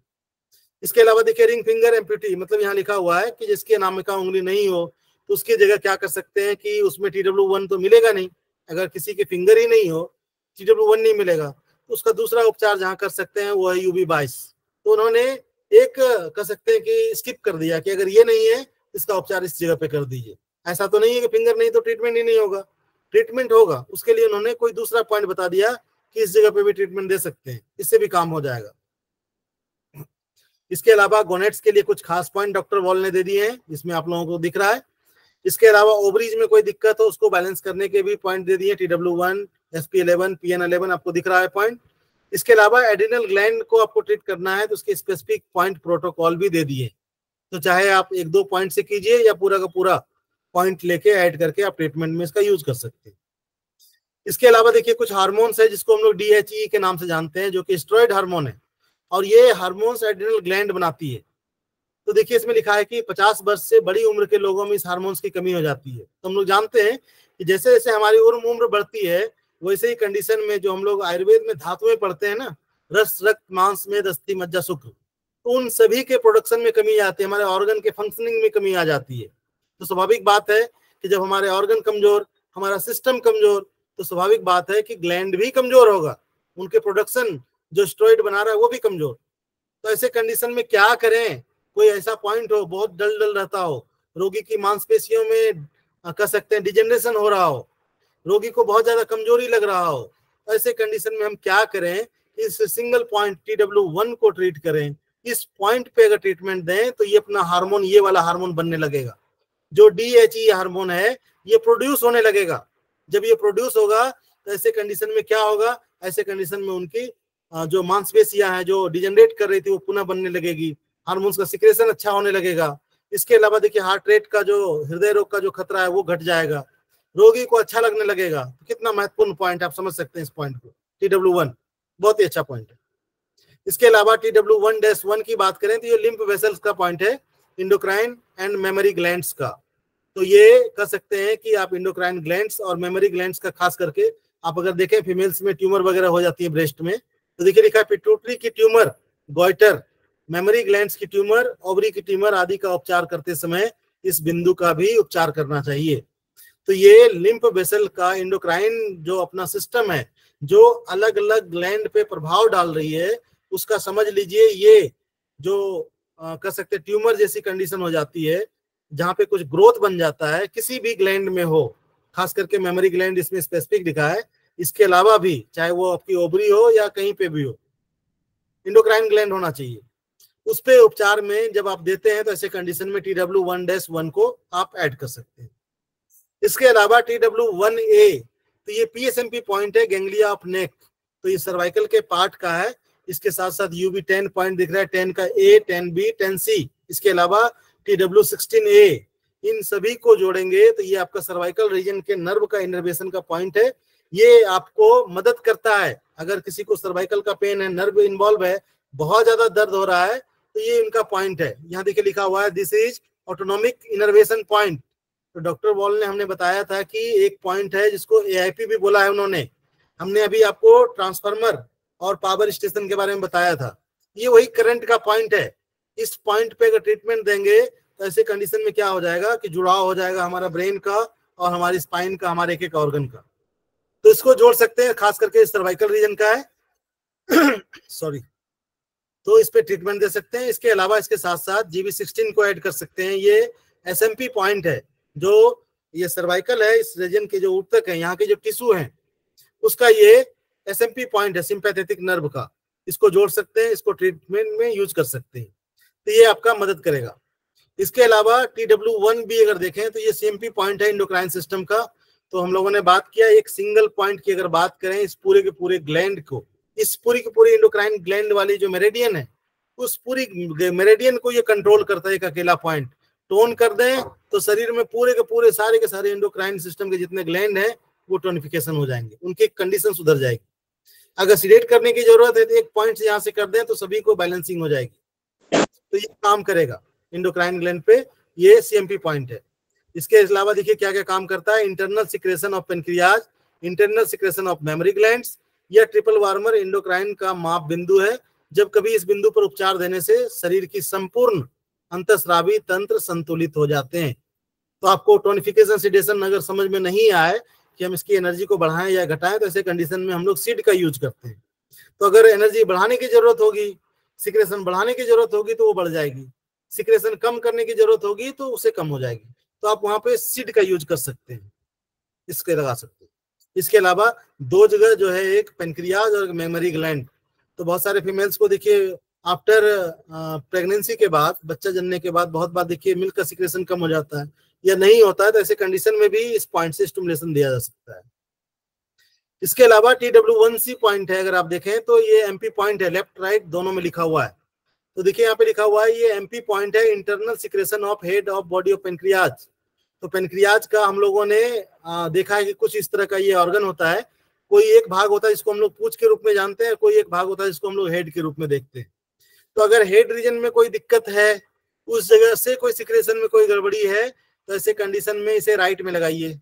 इसके अलावा देखिए रिंग फिंगर एम्प्यूटी, मतलब यहाँ लिखा हुआ है कि जिसकी अनामिका उंगली नहीं हो तो उसकी जगह क्या कर सकते हैं कि उसमें TW1 तो मिलेगा नहीं, अगर किसी के फिंगर ही नहीं हो TW1 नहीं मिलेगा, तो उसका दूसरा उपचार जहाँ कर सकते हैं वो है UV बायस। तो उन्होंने एक कह सकते हैं कि स्किप कर दिया कि अगर ये नहीं है इसका उपचार इस जगह पे कर दीजिए। ऐसा तो नहीं है कि फिंगर नहीं तो ट्रीटमेंट ही नहीं होगा, ट्रीटमेंट होगा, उसके लिए उन्होंने कोई दूसरा पॉइंट बता दिया कि इस जगह पे भी ट्रीटमेंट दे सकते हैं, इससे भी काम हो जाएगा। इसके अलावा गोनेट्स के लिए कुछ खास पॉइंट डॉक्टर वॉल ने दे दिए हैं, जिसमें आप लोगों को दिख रहा है। इसके अलावा ओवरीज में कोई दिक्कत हो उसको बैलेंस करने के भी पॉइंट दे दिए, TW1, SP11, PN11 आपको दिख रहा है पॉइंट। इसके अलावा एड्रिनल ग्लैंड को आपको ट्रीट करना है तो उसके स्पेसिफिक पॉइंट प्रोटोकॉल भी दे दिए, तो चाहे आप 1-2 पॉइंट से कीजिए या पूरा का पूरा पॉइंट लेके ऐड करके आप ट्रीटमेंट में इसका यूज कर सकते हैं। इसके अलावा देखिए कुछ हार्मोन्स है जिसको हम लोग DHE के नाम से जानते हैं, जो कि स्टेरॉइड हार्मोन है, और ये हार्मोन्स एड्रिनल ग्लैंड बनाती है। तो देखिए इसमें लिखा है कि 50 वर्ष से बड़ी उम्र के लोगों में इस हार्मोन्स की कमी हो जाती है। तो हम लोग जानते हैं कि जैसे जैसे हमारी उम्र बढ़ती है वैसे ही कंडीशन में जो हम लोग आयुर्वेद में धातुएं पढ़ते हैं ना, रस रक्त मांस मेद अस्थि मज्जा शुक्र, तो उन सभी के प्रोडक्शन में कमी आती है, हमारे ऑर्गन के फंक्शनिंग में कमी आ जाती है। तो स्वाभाविक बात है कि जब हमारे ऑर्गन कमजोर, हमारा सिस्टम कमजोर, तो स्वाभाविक बात है कि ग्लैंड भी कमजोर होगा, उनके प्रोडक्शन जो स्टेरॉइड बना रहा है वो भी कमजोर। तो ऐसे कंडीशन में क्या करें, कोई ऐसा पॉइंट हो बहुत डल डल रहता हो, रोगी की मांसपेशियों में कह सकते हैं डिजेनरेशन हो रहा हो, रोगी को बहुत ज्यादा कमजोरी लग रहा हो, तो ऐसे कंडीशन में हम क्या करें, इस सिंगल पॉइंट TW1 को ट्रीट करें। इस पॉइंट पे अगर ट्रीटमेंट दें तो ये अपना हार्मोन, ये वाला हार्मोन बनने लगेगा, जो DHE हार्मोन है ये प्रोड्यूस होने लगेगा। जब ये प्रोड्यूस होगा तो ऐसे कंडीशन में क्या होगा, ऐसे कंडीशन में उनकी जो मांसपेशियां हैं जो डिजेनरेट कर रही थी वो पुनः बनने लगेगी, हार्मोन्स का सिक्रेशन अच्छा होने लगेगा। इसके अलावा देखिए हार्ट रेट का जो, हृदय रोग का जो खतरा है वो घट जाएगा, रोगी को अच्छा लगने लगेगा। तो कितना महत्वपूर्ण पॉइंट आप समझ सकते हैं इस पॉइंट को, TW1 बहुत ही अच्छा पॉइंट है। इसके अलावा TW1-1 की बात करें तो ये लिम्फ वेसल्स का पॉइंट है, इंडोक्राइन एंड मेमोरी ग्लैंड्स का। तो ये कह सकते हैं कि आप इंडोक्राइन ग्लैंड्स और मेमोरी ग्लैंड्स का खास करके आप अगर देखें, फीमेल्स में ट्यूमर वगैरह हो जाती है ब्रेस्ट में, तो देखिए लिखा है पिट्यूटरी की ट्यूमर, गॉइटर, मेमोरी ग्लैंड्स की ट्यूमर, ओवरी की ट्यूमर आदि का उपचार करते समय इस बिंदु का भी उपचार करना चाहिए। तो ये लिम्फ वेसल का इंडोक्राइन जो अपना सिस्टम है, जो अलग अलग ग्लैंड पे प्रभाव डाल रही है, उसका समझ लीजिए ये जो कह सकते ट्यूमर जैसी कंडीशन हो जाती है, जहाँ पे कुछ ग्रोथ बन जाता है, किसी भी ग्लैंड में हो, खास करके मेमोरी ग्लैंड इसमें स्पेसिफिक लिखा है। इसके अलावा भी चाहे वो आपकी ओवरी हो या कहीं पे भी हो, इंडोक्राइन ग्लैंड होना चाहिए। उस पे उपचार में जब आप देते हैं तो ऐसे कंडीशन में TW1-1 को आप ऐड कर सकते हैं। इसके अलावा TW1A, तो ये PSMP पॉइंट है, गैंग्लिया ऑफ नेक, तो ये सर्वाइकल के पार्ट का है। इसके साथ साथ UB10 पॉइंट दिख रहा है, 10 का A, 10B, 10C। इसके अलावा TW16A, इन सभी को जोड़ेंगे तो ये आपका सर्वाइकल रीजन के नर्व का इनर्वेशन का पॉइंट है। ये आपको मदद करता है, अगर किसी को सर्वाइकल का पेन है, नर्व इन्वॉल्व है, बहुत ज्यादा दर्द हो रहा है, तो ये इनका पॉइंट है। यहाँ देखिए लिखा हुआ है this is autonomic innervation point. तो डॉक्टर वॉल ने हमने बताया था कि एक पॉइंट है जिसको AIP भी बोला है उन्होंने। हमने अभी आपको ट्रांसफार्मर और पावर स्टेशन के बारे में बताया था, ये वही करंट का पॉइंट है। इस पॉइंट पे अगर ट्रीटमेंट देंगे तो ऐसे कंडीशन में क्या हो जाएगा कि जुड़ाव हो जाएगा हमारा ब्रेन का और हमारी स्पाइन का, हमारे एक एक ऑर्गन का। तो इसको जोड़ सकते हैं, खास करके सर्वाइकल रीजन का है सॉरी, तो इस पे ट्रीटमेंट दे सकते हैं। इसके अलावा इसके साथ साथ GB16 को ऐड कर सकते हैं। ये SMP पॉइंट है, जो ये सर्वाइकल है, इस रीजन के जो ऊतक है, यहाँ के जो टिश्यू है, उसका ये SMP पॉइंट है, सिंपैथेटिक नर्व का। इसको जोड़ सकते हैं, इसको ट्रीटमेंट में यूज कर सकते हैं, तो ये आपका मदद करेगा। इसके अलावा TW1B अगर देखें तो ये CMP पॉइंट है इंडोक्राइन सिस्टम का। तो हम लोगों ने बात किया एक सिंगल पॉइंट की अगर बात करें, इस पूरे के पूरे ग्लैंड को, इस पूरी की पूरी इंडोक्राइन ग्लैंड वाली जो मेरिडियन है, उस पूरी मेरिडियन को ये कंट्रोल करता है एक अकेला पॉइंट। टोन कर दें तो शरीर में पूरे के सारे इंडोक्राइन सिस्टम के जितने ग्लैंड है वो टोनिफिकेशन हो जाएंगे, उनकी कंडीशन सुधर जाएगी। अगर सीडेट करने की जरूरत है तो एक पॉइंट से यहाँ से कर दें तो सभी को बैलेंसिंग हो जाएगी, तो ये काम करेगा इंडोक्राइन ग्लैंड पे, ये CMP पॉइंट है। इसके अलावा देखिए क्या क्या काम करता है, internal secretion of pancreas, internal secretion of mammary glands. यह ट्रिपल वार्मर इंडोक्राइन का माप बिंदु है। जब कभी इस बिंदु पर उपचार देने से शरीर की संपूर्ण अंतःस्रावी तंत्र संतुलित हो जाते हैं। तो आपको टोनिफिकेशन सिडेशन अगर समझ में नहीं आए कि हम इसकी एनर्जी को बढ़ाएं या घटाएं, तो ऐसे कंडीशन में हम लोग सीड का यूज करते हैं। तो अगर एनर्जी बढ़ाने की जरूरत होगी, सिक्रेशन बढ़ाने की जरूरत होगी तो वो बढ़ जाएगी, सिक्रेशन कम करने की जरूरत होगी तो उसे कम हो जाएगी। तो आप वहां पे सीड का यूज कर सकते हैं, इसके लगा सकते हैं। इसके अलावा दो जगह जो है, एक पेनक्रियाज और मेमोरी ग्लैंड। तो बहुत सारे फीमेल्स को देखिए आफ्टर प्रेगनेंसी के बाद, बच्चा जनने के बाद बहुत बार देखिए मिल्क का सिक्रेशन कम हो जाता है या नहीं होता है, तो ऐसे कंडीशन में भी इस पॉइंट से स्टिमुलेशन दिया जा सकता है। इसके अलावा TW1C पॉइंट है, अगर आप देखें तो ये MP पॉइंट है, लेफ्ट राइट दोनों में लिखा हुआ है। तो देखिए यहाँ पे लिखा हुआ है ये MP पॉइंट है, internal secretion of head of body of pancreas. तो पेनक्रियाज का हम लोगों ने देखा है कि कुछ इस तरह का ये ऑर्गन होता है। कोई एक भाग होता है जिसको हम लोग पूंछ के रूप में जानते हैं, कोई एक भाग होता है जिसको हम लोग हेड के रूप में देखते हैं। तो अगर हेड रीजन में कोई दिक्कत है, उस जगह से कोई सिक्रेशन में कोई गड़बड़ी है, तो ऐसे कंडीशन में इसे राइट में लगाइए।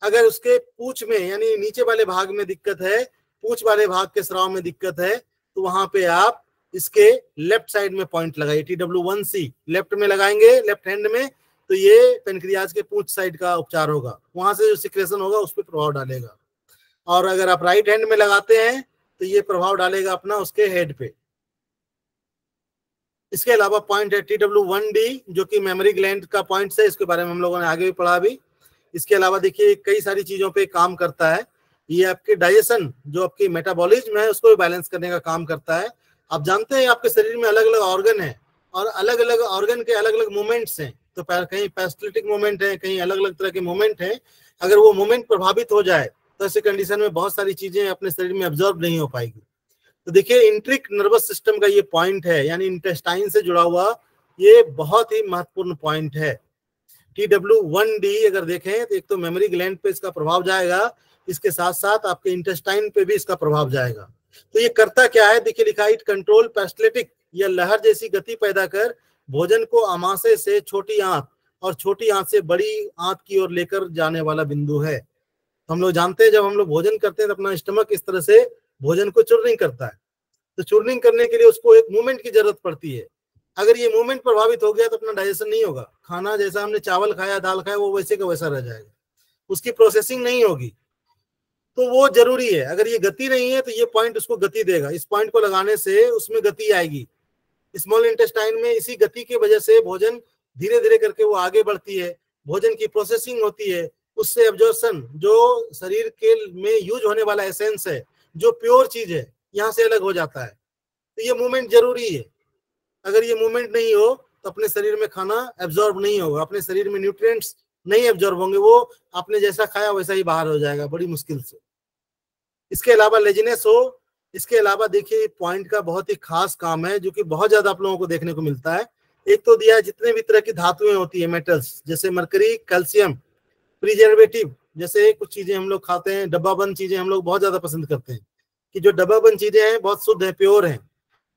अगर उसके पूंछ में यानी नीचे वाले भाग में दिक्कत है, पूंछ वाले भाग के स्राव में दिक्कत है, तो वहां पे आप इसके लेफ्ट साइड में पॉइंट लगाइए। TW1C लेफ्ट में लगाएंगे, लेफ्ट हैंड में, तो ये पेनक्रियाज के पूंछ साइड का उपचार होगा, वहां से जो सिक्रेशन होगा उस पर प्रभाव डालेगा। और अगर आप राइट हैंड में लगाते हैं तो ये प्रभाव डालेगा अपना उसके हेड पे। इसके अलावा पॉइंट है TW1D जो कि मेमोरी ग्लैंड का पॉइंट है, इसके बारे में हम लोगों ने आगे भी पढ़ा भी। इसके अलावा देखिए कई सारी चीजों पे काम करता है। ये आपके डाइजेशन, जो आपकी मेटाबॉलिज्म है, उसको भी बैलेंस करने का काम करता है। आप जानते हैं आपके शरीर में अलग अलग ऑर्गन है और अलग अलग ऑर्गन के अलग अलग मूवमेंट्स हैं। तो कहीं पेरिस्टलिटिक मूवमेंट है, कहीं अलग अलग तरह के मूवमेंट है। अगर वो मूवमेंट प्रभावित हो जाए तो ऐसे कंडीशन में बहुत सारी चीजें अपने शरीर में एब्जॉर्ब नहीं हो पाएगी। तो देखिए इंट्रिक नर्वस सिस्टम का ये पॉइंट है, यानी इंटेस्टाइन से जुड़ा हुआ ये बहुत ही महत्वपूर्ण पॉइंट है। TW1D अगर देखें तो एक तो मेमोरी ग्लैंड पे इसका प्रभाव जाएगा, इसके साथ साथ आपके इंटेस्टाइन पे भी इसका प्रभाव जाएगा। तो ये करता क्या है, देखिए लिखा इट कंट्रोल पेरिस्टलिटिक या लहर जैसी गति पैदा कर भोजन को आमाशय से छोटी आंत और छोटी आंत से बड़ी आंत की ओर लेकर जाने वाला बिंदु है। हम लोग जानते हैं जब हम लोग भोजन करते हैं तो अपना स्टमक इस तरह से भोजन को चूर्निंग करता है। तो चूर्निंग करने के लिए उसको एक मूवमेंट की जरूरत पड़ती है। अगर ये मूवमेंट प्रभावित हो गया तो अपना डाइजेशन नहीं होगा। खाना जैसा हमने चावल खाया, दाल खाया, वो वैसे का वैसा रह जाएगा, उसकी प्रोसेसिंग नहीं होगी। तो वो जरूरी है। अगर ये गति नहीं है तो ये पॉइंट उसको गति देगा, इस पॉइंट को लगाने से उसमें गति आएगी। स्मॉल इंटेस्टाइन में इसी गति की वजह से भोजन धीरे धीरे करके वो आगे बढ़ती है, भोजन की प्रोसेसिंग होती है, उससे एब्जॉर्प्शन, जो शरीर के में यूज होने वाला एसेंस है, जो प्योर चीज है, यहाँ से अलग हो जाता है। तो ये मूवमेंट जरूरी है। अगर ये मूवमेंट नहीं हो तो अपने शरीर में खाना एब्जॉर्ब नहीं होगा, अपने शरीर में न्यूट्रिएंट्स नहीं एब्जॉर्ब होंगे, वो आपने जैसा खाया वैसा ही बाहर हो जाएगा बड़ी मुश्किल से। इसके अलावा लेजीनेस हो, इसके अलावा देखिए पॉइंट का बहुत ही खास काम है जो कि बहुत ज्यादा आप लोगों को देखने को मिलता है। एक तो दिया जितने भी तरह की धातुएं होती है, मेटल्स, जैसे मरकरी, कैल्शियम, प्रिजर्वेटिव, जैसे कुछ चीजें हम लोग खाते हैं, डब्बा बंद चीजें हम लोग बहुत ज्यादा पसंद करते हैं कि जो डब्बा बंद चीजें हैं बहुत शुद्ध है, प्योर है।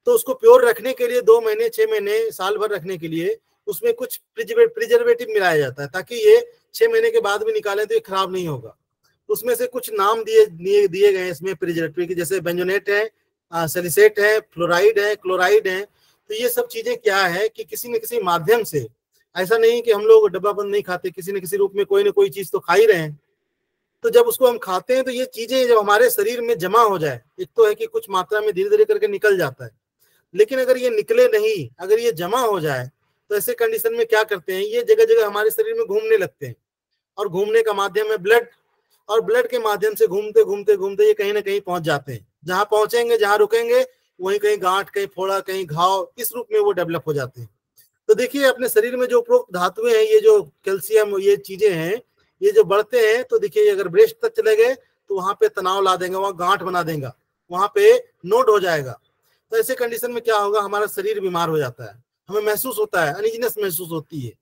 तो उसको प्योर रखने के लिए 2 महीने, 6 महीने, साल भर रखने के लिए उसमें कुछ प्रिजर्वेटिव मिलाया जाता है ताकि ये 6 महीने के बाद भी निकालें तो ये खराब नहीं होगा। उसमें से कुछ नाम दिए गए हैं इसमें प्रिजर्वेटिव के, जैसे बेंजोनेट है, सैलिसेट है, फ्लोराइड है, क्लोराइड है। तो ये सब चीजें क्या है कि किसी न किसी माध्यम से, ऐसा नहीं कि हम लोग डब्बा बंद नहीं खाते, किसी न किसी रूप में कोई ना कोई चीज तो खा ही रहे हैं। तो जब उसको हम खाते हैं तो ये चीजें जब हमारे शरीर में जमा हो जाए, एक तो है कि कुछ मात्रा में धीरे धीरे करके निकल जाता है, लेकिन अगर ये निकले नहीं, अगर ये जमा हो जाए तो ऐसे कंडीशन में क्या करते हैं, ये जगह जगह हमारे शरीर में घूमने लगते हैं। और घूमने का माध्यम है ब्लड, और ब्लड के माध्यम से घूमते घूमते घूमते ये कहीं ना कहीं पहुंच जाते हैं। जहां पहुंचेंगे, जहां रुकेंगे, वहीं कहीं गांठ, कहीं फोड़ा, कहीं घाव, इस रूप में वो डेवलप हो जाते हैं। तो देखिए अपने शरीर में जो उपरोक्त धातुएं हैं, ये जो कैल्शियम, ये चीजें हैं, ये जो बढ़ते हैं तो देखिए अगर ब्रेस्ट तक चले गए तो वहां पे तनाव ला देंगे, वहां गांठ बना देगा, वहां पे नोड हो जाएगा। तो ऐसे कंडीशन में क्या होगा, हमारा शरीर बीमार हो जाता है, हमें महसूस होता है, अनइजीनेस महसूस होती है।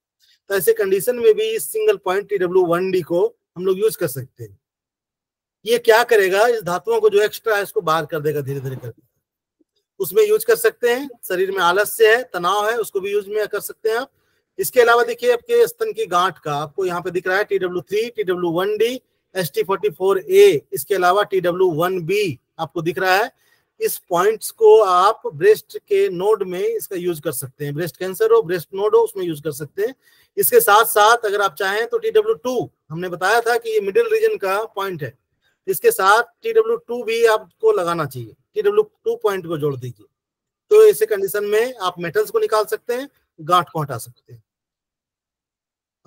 तो ऐसे कंडीशन में भी इस सिंगल पॉइंट TW1D को हम लोग यूज कर सकते हैं। ये क्या करेगा, इस धातुओं को जो एक्स्ट्रा है इसको बाहर कर देगा धीरे धीरे करके, उसमें यूज कर सकते हैं। शरीर में आलस्य है, तनाव है, उसको भी यूज में कर सकते हैं आप। इसके अलावा देखिए आपके स्तन की गांठ का आपको यहाँ पे दिख रहा है TW3, TW1D, ST44A, इसके अलावा TW1B आपको दिख रहा है। इस पॉइंट्स को आप ब्रेस्ट के नोड में इसका यूज कर सकते हैं, ब्रेस्ट कैंसर हो, ब्रेस्ट नोड हो, उसमें यूज कर सकते हैं। इसके साथ साथ अगर आप चाहें तो TW2, हमने बताया था कि ये मिडिल रीजन का पॉइंट है, इसके साथ TW2 भी आपको लगाना चाहिए, TW2 पॉइंट को जोड़ दीजिए। तो ऐसे कंडीशन में आप मेटल्स को निकाल सकते हैं, गांठ को हटा सकते हैं।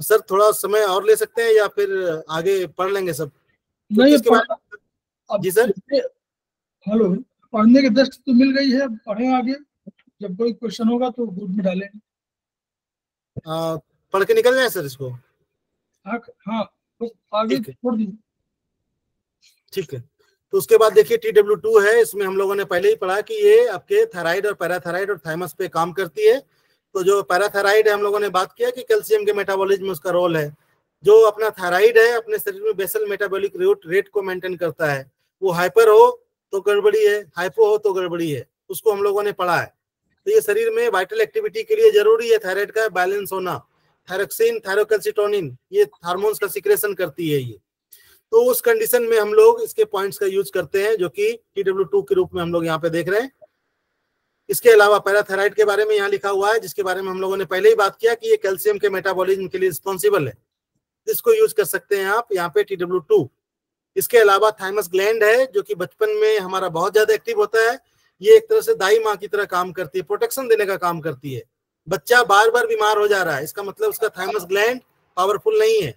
सर थोड़ा समय और ले सकते हैं या फिर आगे पढ़ लेंगे सब? नहीं, इसके बाद जी सर, हेलो, पढ़ने की दृष्टि तो मिल गई है, पढ़ें आगे, जब कोई क्वेश्चन होगा तो ग्रुप में डालेंगे। पढ़ के निकल जाए सर इसको? हाँ, बस आगे छोड़ दीजिए। ठीक है। तो उसके बाद देखिए TW2 है, इसमें हम लोगों ने पहले ही पढ़ा कि ये आपके थायराइड और पैराथायराइड और थाइमस पे काम करती है। तो जो पैराथायराइड है, हम लोगों ने बात किया कि कैल्शियम के मेटाबॉलिज्म में उसका रोल है। जो अपना थायराइड है, अपने शरीर में बेसल मेटाबॉलिक रेट को मेंटेन करता है। वो हाइपर हो तो गड़बड़ी है, हाइपो हो तो गड़बड़ी है, उसको हम लोगों ने पढ़ा है। तो ये शरीर में वाइटल एक्टिविटी के लिए जरूरी है थायराइड का बैलेंस होना। थायरोक्सिन, थायरोकैल्सिटोनिन, ये हार्मोन्स का सिक्रेशन करती है ये। तो उस कंडीशन में हम लोग इसके पॉइंट्स का यूज करते हैं, जो कि TW2 के रूप में हम लोग यहाँ पे देख रहे हैं। इसके अलावा पैराथायराइड के बारे में यहाँ लिखा हुआ है, जिसके बारे में हम लोगों ने पहले ही बात किया कि ये कैल्शियम के मेटाबॉलिज्म के लिए रिस्पॉन्सिबल है, इसको यूज कर सकते हैं आप यहाँ पे TW2। इसके अलावा थाइमस ग्लैंड है, जो कि बचपन में हमारा बहुत ज्यादा एक्टिव होता है। ये एक तरह से दाई माँ की तरह काम करती है, प्रोटेक्शन देने का काम करती है। बच्चा बार बार बीमार हो जा रहा है, इसका मतलब उसका थाइमस ग्लैंड पावरफुल नहीं है।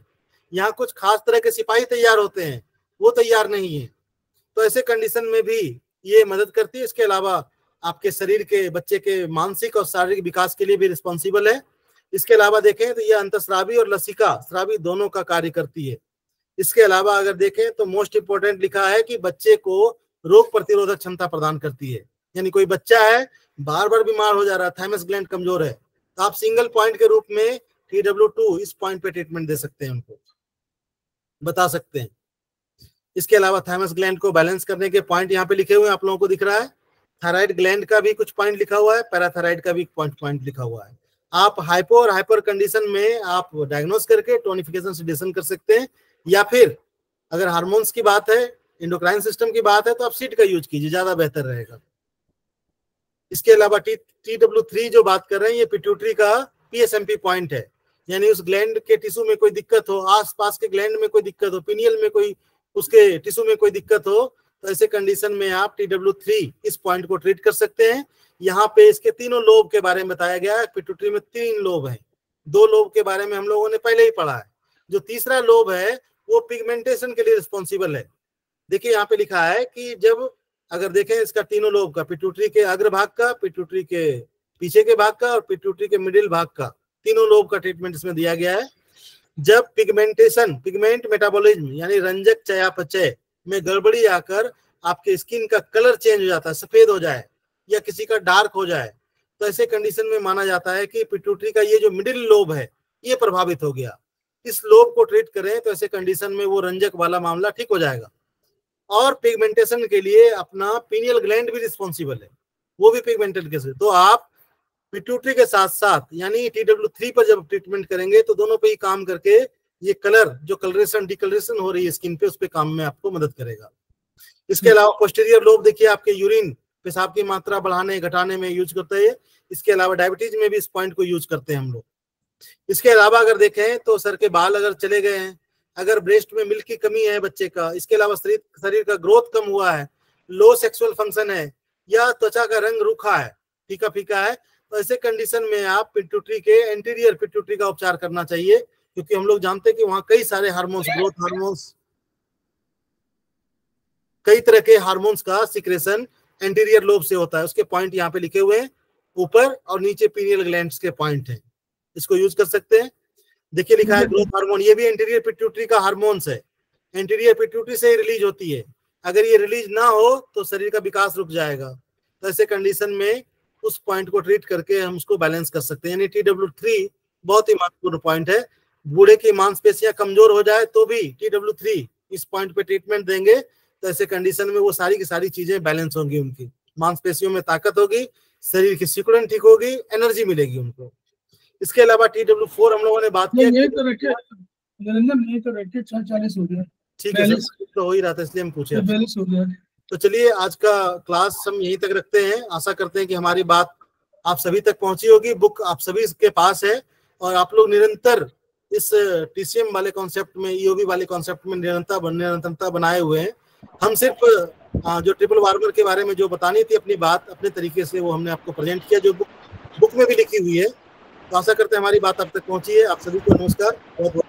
यहाँ कुछ खास तरह के सिपाही तैयार होते हैं, वो तैयार नहीं है। तो ऐसे कंडीशन में भी ये मदद करती है। इसके अलावा आपके शरीर के, बच्चे के मानसिक और शारीरिक विकास के लिए भी रिस्पॉन्सिबल है। इसके अलावा देखें तो ये अंतःस्रावी और लसिका स्रावी दोनों का कार्य करती है। इसके अलावा अगर देखें तो मोस्ट इंपोर्टेंट लिखा है कि बच्चे को रोग प्रतिरोधक क्षमता प्रदान करती है। यानी कोई बच्चा है बार बार बीमार हो जा रहा है, थाइमस ग्लैंड कमजोर है, तो आप सिंगल पॉइंट के रूप में TW2 इस पॉइंट पे ट्रीटमेंट दे सकते हैं, उनको बता सकते हैं। इसके अलावा थाइमस ग्लैंड को बैलेंस करने के पॉइंट यहाँ पे लिखे हुए हैं, आप लोगों को दिख रहा है। थायराइड ग्लैंड का भी कुछ पॉइंट लिखा हुआ है, पैराथायराइड का भी पॉइंट लिखा हुआ है। आप हाइपो और हाइपर कंडीशन में आप डायग्नोस करके टोनिफिकेशन सेडेशन कर सकते हैं, या फिर अगर हार्मोन्स की बात है, इंडोक्राइन सिस्टम की बात है, तो आप सीट का यूज कीजिए, ज्यादा बेहतर रहेगा। इसके अलावा TW3 जो बात कर रहे हैं, ये पिट्यूटरी का PSMP पॉइंट है। यानी उस ग्लैंड के टिश्यू में कोई दिक्कत हो, आसपास के ग्लैंड में कोई दिक्कत हो, पिनियल में कोई उसके टिश्यू में कोई दिक्कत हो, तो ऐसे कंडीशन में आप TW3 इस पॉइंट को ट्रीट कर सकते हैं। यहाँ पे इसके तीनों लोब के बारे में बताया गया है। पिट्यूटरी में 3 लोब हैं, 2 लोब के बारे में हम लोगों ने पहले ही पढ़ा है। जो तीसरा लोब है वो पिगमेंटेशन के लिए रिस्पॉन्सिबल है। देखिए यहाँ पे लिखा है कि जब अगर देखें इसका तीनों लोब का, पिट्यूटरी के अग्र भाग का, पिट्यूटरी के पीछे के भाग का और पिट्यूटरी के मिडिल भाग का, तीनों लोब का ट्रीटमेंट इसमें दिया गया है। जब पिगमेंटेशन, पिगमेंट मेटाबॉलिज्म यानी रंजक चयापचय में गड़बड़ी आकर आपके स्किन का कलर चेंज हो जाता है, सफेद हो जाए या किसी का डार्क हो जाए, तो ऐसे कंडीशन में माना जाता है कि पिट्यूटरी का ये जो मिडिल लोब है ये प्रभावित हो गया। इस लोब को ट्रीट करें तो ऐसे कंडीशन में वो रंजक वाला मामला ठीक हो जाएगा। और पिगमेंटेशन के लिए अपना पीनियल ग्लैंड भी रिस्पॉन्सिबल है, वो भी पिगमेंटेड केस है। तो आप पिट्यूटरी के साथ साथ यानी TW3 पर जब ट्रीटमेंट करेंगे तो दोनों पे ही काम करके ये कलर जो कलरेशन डिकलरेशन हो रही है स्किन पे, उस पे काम में आपको मदद करेगा। इसके अलावा पोस्टीरियर लोब देखिए आपके यूरिन, पेशाब की मात्रा बढ़ाने घटाने में यूज करता है। इसके अलावा डायबिटीज में भी इस पॉइंट को यूज करते हैं हम लोग। इसके अलावा अगर देखें तो सर के बाल अगर चले गए हैं, अगर ब्रेस्ट में मिल्क की कमी है बच्चे का, इसके अलावा शरीर का ग्रोथ कम हुआ है, लो सेक्सुअल फंक्शन है या त्वचा का रंग रूखा है, फीका फीका है, तो ऐसे कंडीशन में आप पिट्यूटरी के एंटीरियर पिट्यूटरी का उपचार करना चाहिए। क्योंकि हम लोग जानते हैं कि वहां कई सारे हार्मोन्स, ग्रोथ हार्मोन्स, कई तरह के हार्मोन्स का सिक्रेशन एंटीरियर लोब से होता है। उसके पॉइंट यहाँ पे लिखे हुए हैं, ऊपर और नीचे पीनियल ग्लैंड्स के पॉइंट हैं, इसको यूज कर सकते हैं। देखिए लिखा है ग्रोथ हार्मोन, ये भी एंटीरियर पिट्यूटरी का हार्मोन्स है, एंटीरियर पिट्यूटरी से रिलीज होती है। अगर ये रिलीज ना हो तो शरीर का विकास रुक जाएगा। तो ऐसे कंडीशन में उस पॉइंट को ट्रीट करके हम उसको बैलेंस कर सकते हैं। यानी TW3 बहुत ही महत्वपूर्ण पॉइंट है। बूढ़े की मांसपेशियां कमजोर हो जाए तो भी TW3 इस पॉइंट पे ट्रीटमेंट देंगे तो ऐसे कंडीशन में वो सारी की सारी चीजें बैलेंस होंगी, उनकी मांसपेशियों में ताकत होगी, शरीर की सिकुड़न ठीक होगी, एनर्जी मिलेगी उनको। इसके अलावा TW4 हम लोगों ने बात किया, यही तो रखे निरंजन, यही तो रखे 6:40 हो गया। ठीक है सर, तो हो ही रहा था इसलिए हम पूछे। 42 हो गया। तो चलिए आज का क्लास हम यहीं तक रखते हैं। आशा करते हैं कि हमारी बात आप सभी तक पहुंची होगी। बुक आप सभी के पास है और आप लोग निरंतर इस TCM वाले कॉन्सेप्ट में, EOB वाले कॉन्सेप्ट में निरंतरता बनाए हुए हैं। हम सिर्फ जो ट्रिपल वार्मर के बारे में जो बतानी थी अपनी बात अपने तरीके से वो हमने आपको प्रेजेंट किया, जो बुक में भी लिखी हुई है। तो आशा करते हैं हमारी बात आप तक पहुंची है। आप सभी को नमस्कार। बहुत बहुत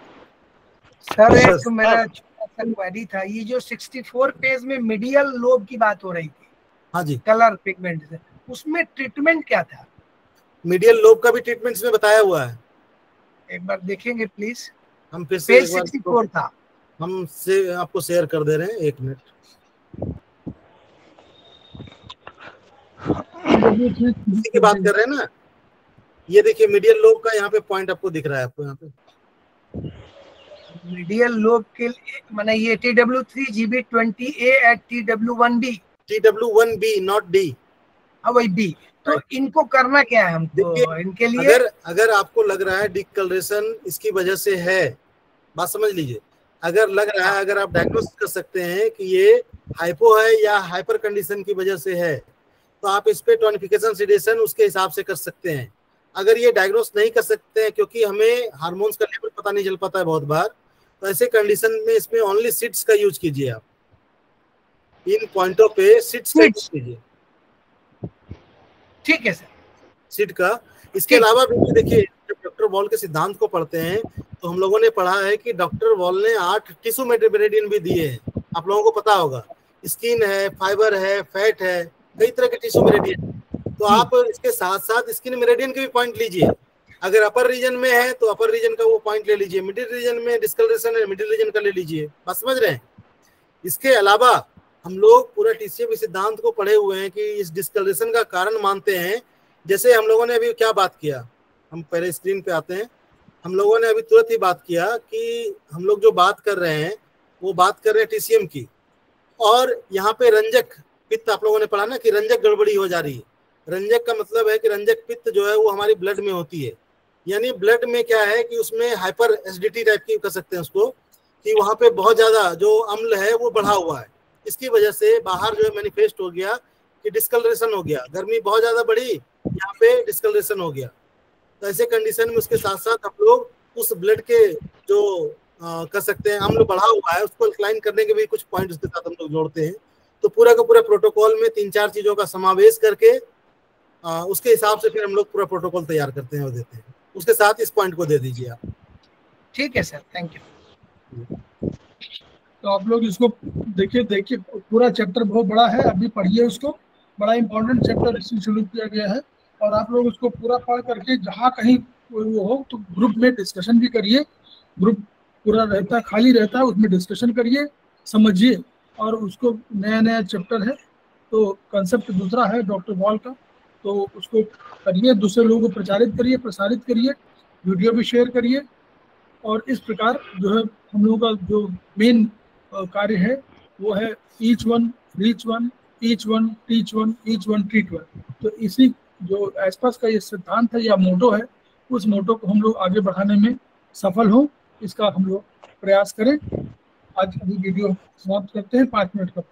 सर एक मेरा क्वेरी था, ये जो 64 पेज में मीडियल लोब की बात हो रही थी, हाँ जी, कलर पिगमेंट से, उसमें ट्रीटमेंट क्या था? मीडियल लोब का भी ट्रीटमेंट इसमें बताया हुआ है, एक बार देखेंगे प्लीज। हम फिर से पेज 64 था, हम से आपको शेयर कर दे रहे हैं। एक मिनट, इसी की बात कर रहे हैं ना। ये देखिए मीडियल लोब का यहाँ पे पॉइंट आपको दिख रहा है, आपको यहाँ पे मीडियल लोब के माने ये TW3 GB20A at TW1B, TW1B not D। हाँ वही B। तो इनको करना क्या है हमको इनके लिए? अगर आपको लग रहा है डिकलरेशन इसकी वजह से है, बात समझ लीजिए। अगर लग रहा है, अगर आप डायग्नोस कर सकते हैं कि ये हाइपो है या हाइपर कंडीशन की वजह से है, तो आप इस पे टोनिफिकेशन सिडेशन उसके हिसाब से कर सकते हैं। अगर ये डायग्नोस नहीं कर सकते हैं क्योंकि हमें हार्मोन्स का लेवल पता नहीं चल पाता है बहुत बार, तो ऐसे कंडीशन में इसमें ओनली सिट्स का यूज कीजिए। आप इन पॉइंटों पे सिट्स का यूज कीजिए, ठीक है सर, सिट का। इसके अलावा भी देखिए, जब डॉक्टर वॉल के सिद्धांत को पढ़ते हैं तो हम लोगों ने पढ़ा है कि डॉक्टर वॉल ने 8 टिश्यू मेरिडियन भी दिए हैं। आप लोगों को पता होगा, स्किन है, फाइबर है, फैट है, कई तरह के टिश्यू मेरिडियन। तो आप इसके साथ साथ स्किन मेरिडियन के भी पॉइंट लीजिए। अगर अपर रीजन में है तो अपर रीजन का वो पॉइंट ले लीजिए, मिडिल रीजन में डिस्कलरेशन है, मिडिल रीजन का ले लीजिए। बात समझ रहे हैं? इसके अलावा हम लोग पूरा TCM सिद्धांत को पढ़े हुए हैं कि इस डिस्कलरेशन का कारण मानते हैं। जैसे हम लोगों ने अभी क्या बात किया, हम पहले स्क्रीन पे आते हैं। हम लोगों ने अभी तुरंत ही बात किया कि हम लोग जो बात कर रहे हैं वो बात कर रहे हैं TCM की, और यहाँ पे रंजक पित्त आप लोगों ने पढ़ा ना कि रंजक गड़बड़ी हो जा रही है। रंजक का मतलब है कि रंजक पित्त जो है वो हमारी ब्लड में होती है। यानी ब्लड में क्या है कि उसमें हाइपर एसिडिटी टाइप की कर सकते हैं उसको, कि वहां पे बहुत ज्यादा जो अम्ल है वो बढ़ा हुआ है। इसकी वजह से बाहर जो है मैनिफेस्ट हो गया कि डिस्कलरेशन हो गया, गर्मी बहुत ज्यादा बढ़ी, यहाँ पे डिस्कलरेशन हो गया। तो ऐसे कंडीशन में उसके साथ साथ हम लोग उस ब्लड के जो कर सकते हैं। हम लोग बढ़ा हुआ है, उसको अल्कलाइन करने के भी कुछ पॉइंट उसके साथ हम लोग जोड़ते हैं। तो पूरा का पूरा प्रोटोकॉल में 3-4 चीजों का समावेश करके उसके हिसाब से फिर हम लोग पूरा प्रोटोकॉल तैयार करते हैं और देते हैं। उसके साथ इस पॉइंट को दे दीजिए आप। ठीक है सर, थैंक यू। तो आप लोग इसको देखिए पूरा चैप्टर बहुत बड़ा है, अभी पढ़िए उसको, बड़ा इंपॉर्टेंट चैप्टर इसमें शुरू किया गया है। और आप लोग उसको पूरा पढ़ करके जहाँ कहीं वो हो तो ग्रुप में डिस्कशन भी करिए। ग्रुप पूरा रहता है, खाली रहता है, उसमें डिस्कशन करिए, समझिए। और उसको नया चैप्टर है तो कंसेप्ट दूसरा है डॉक्टर वॉल का, तो उसको करिए, दूसरे लोगों को प्रसारित करिए, वीडियो भी शेयर करिए। और इस प्रकार जो है हम लोगों का जो मेन कार्य है वो है each one reach one, each one teach one, each one treat one. तो इसी जो एस्पास का ये सिद्धांत है या मोटो है, उस मोटो को हम लोग आगे बढ़ाने में सफल हों, इसका हम लोग प्रयास करें। आज अभी वीडियो समाप्त करते हैं, 5 मिनट का।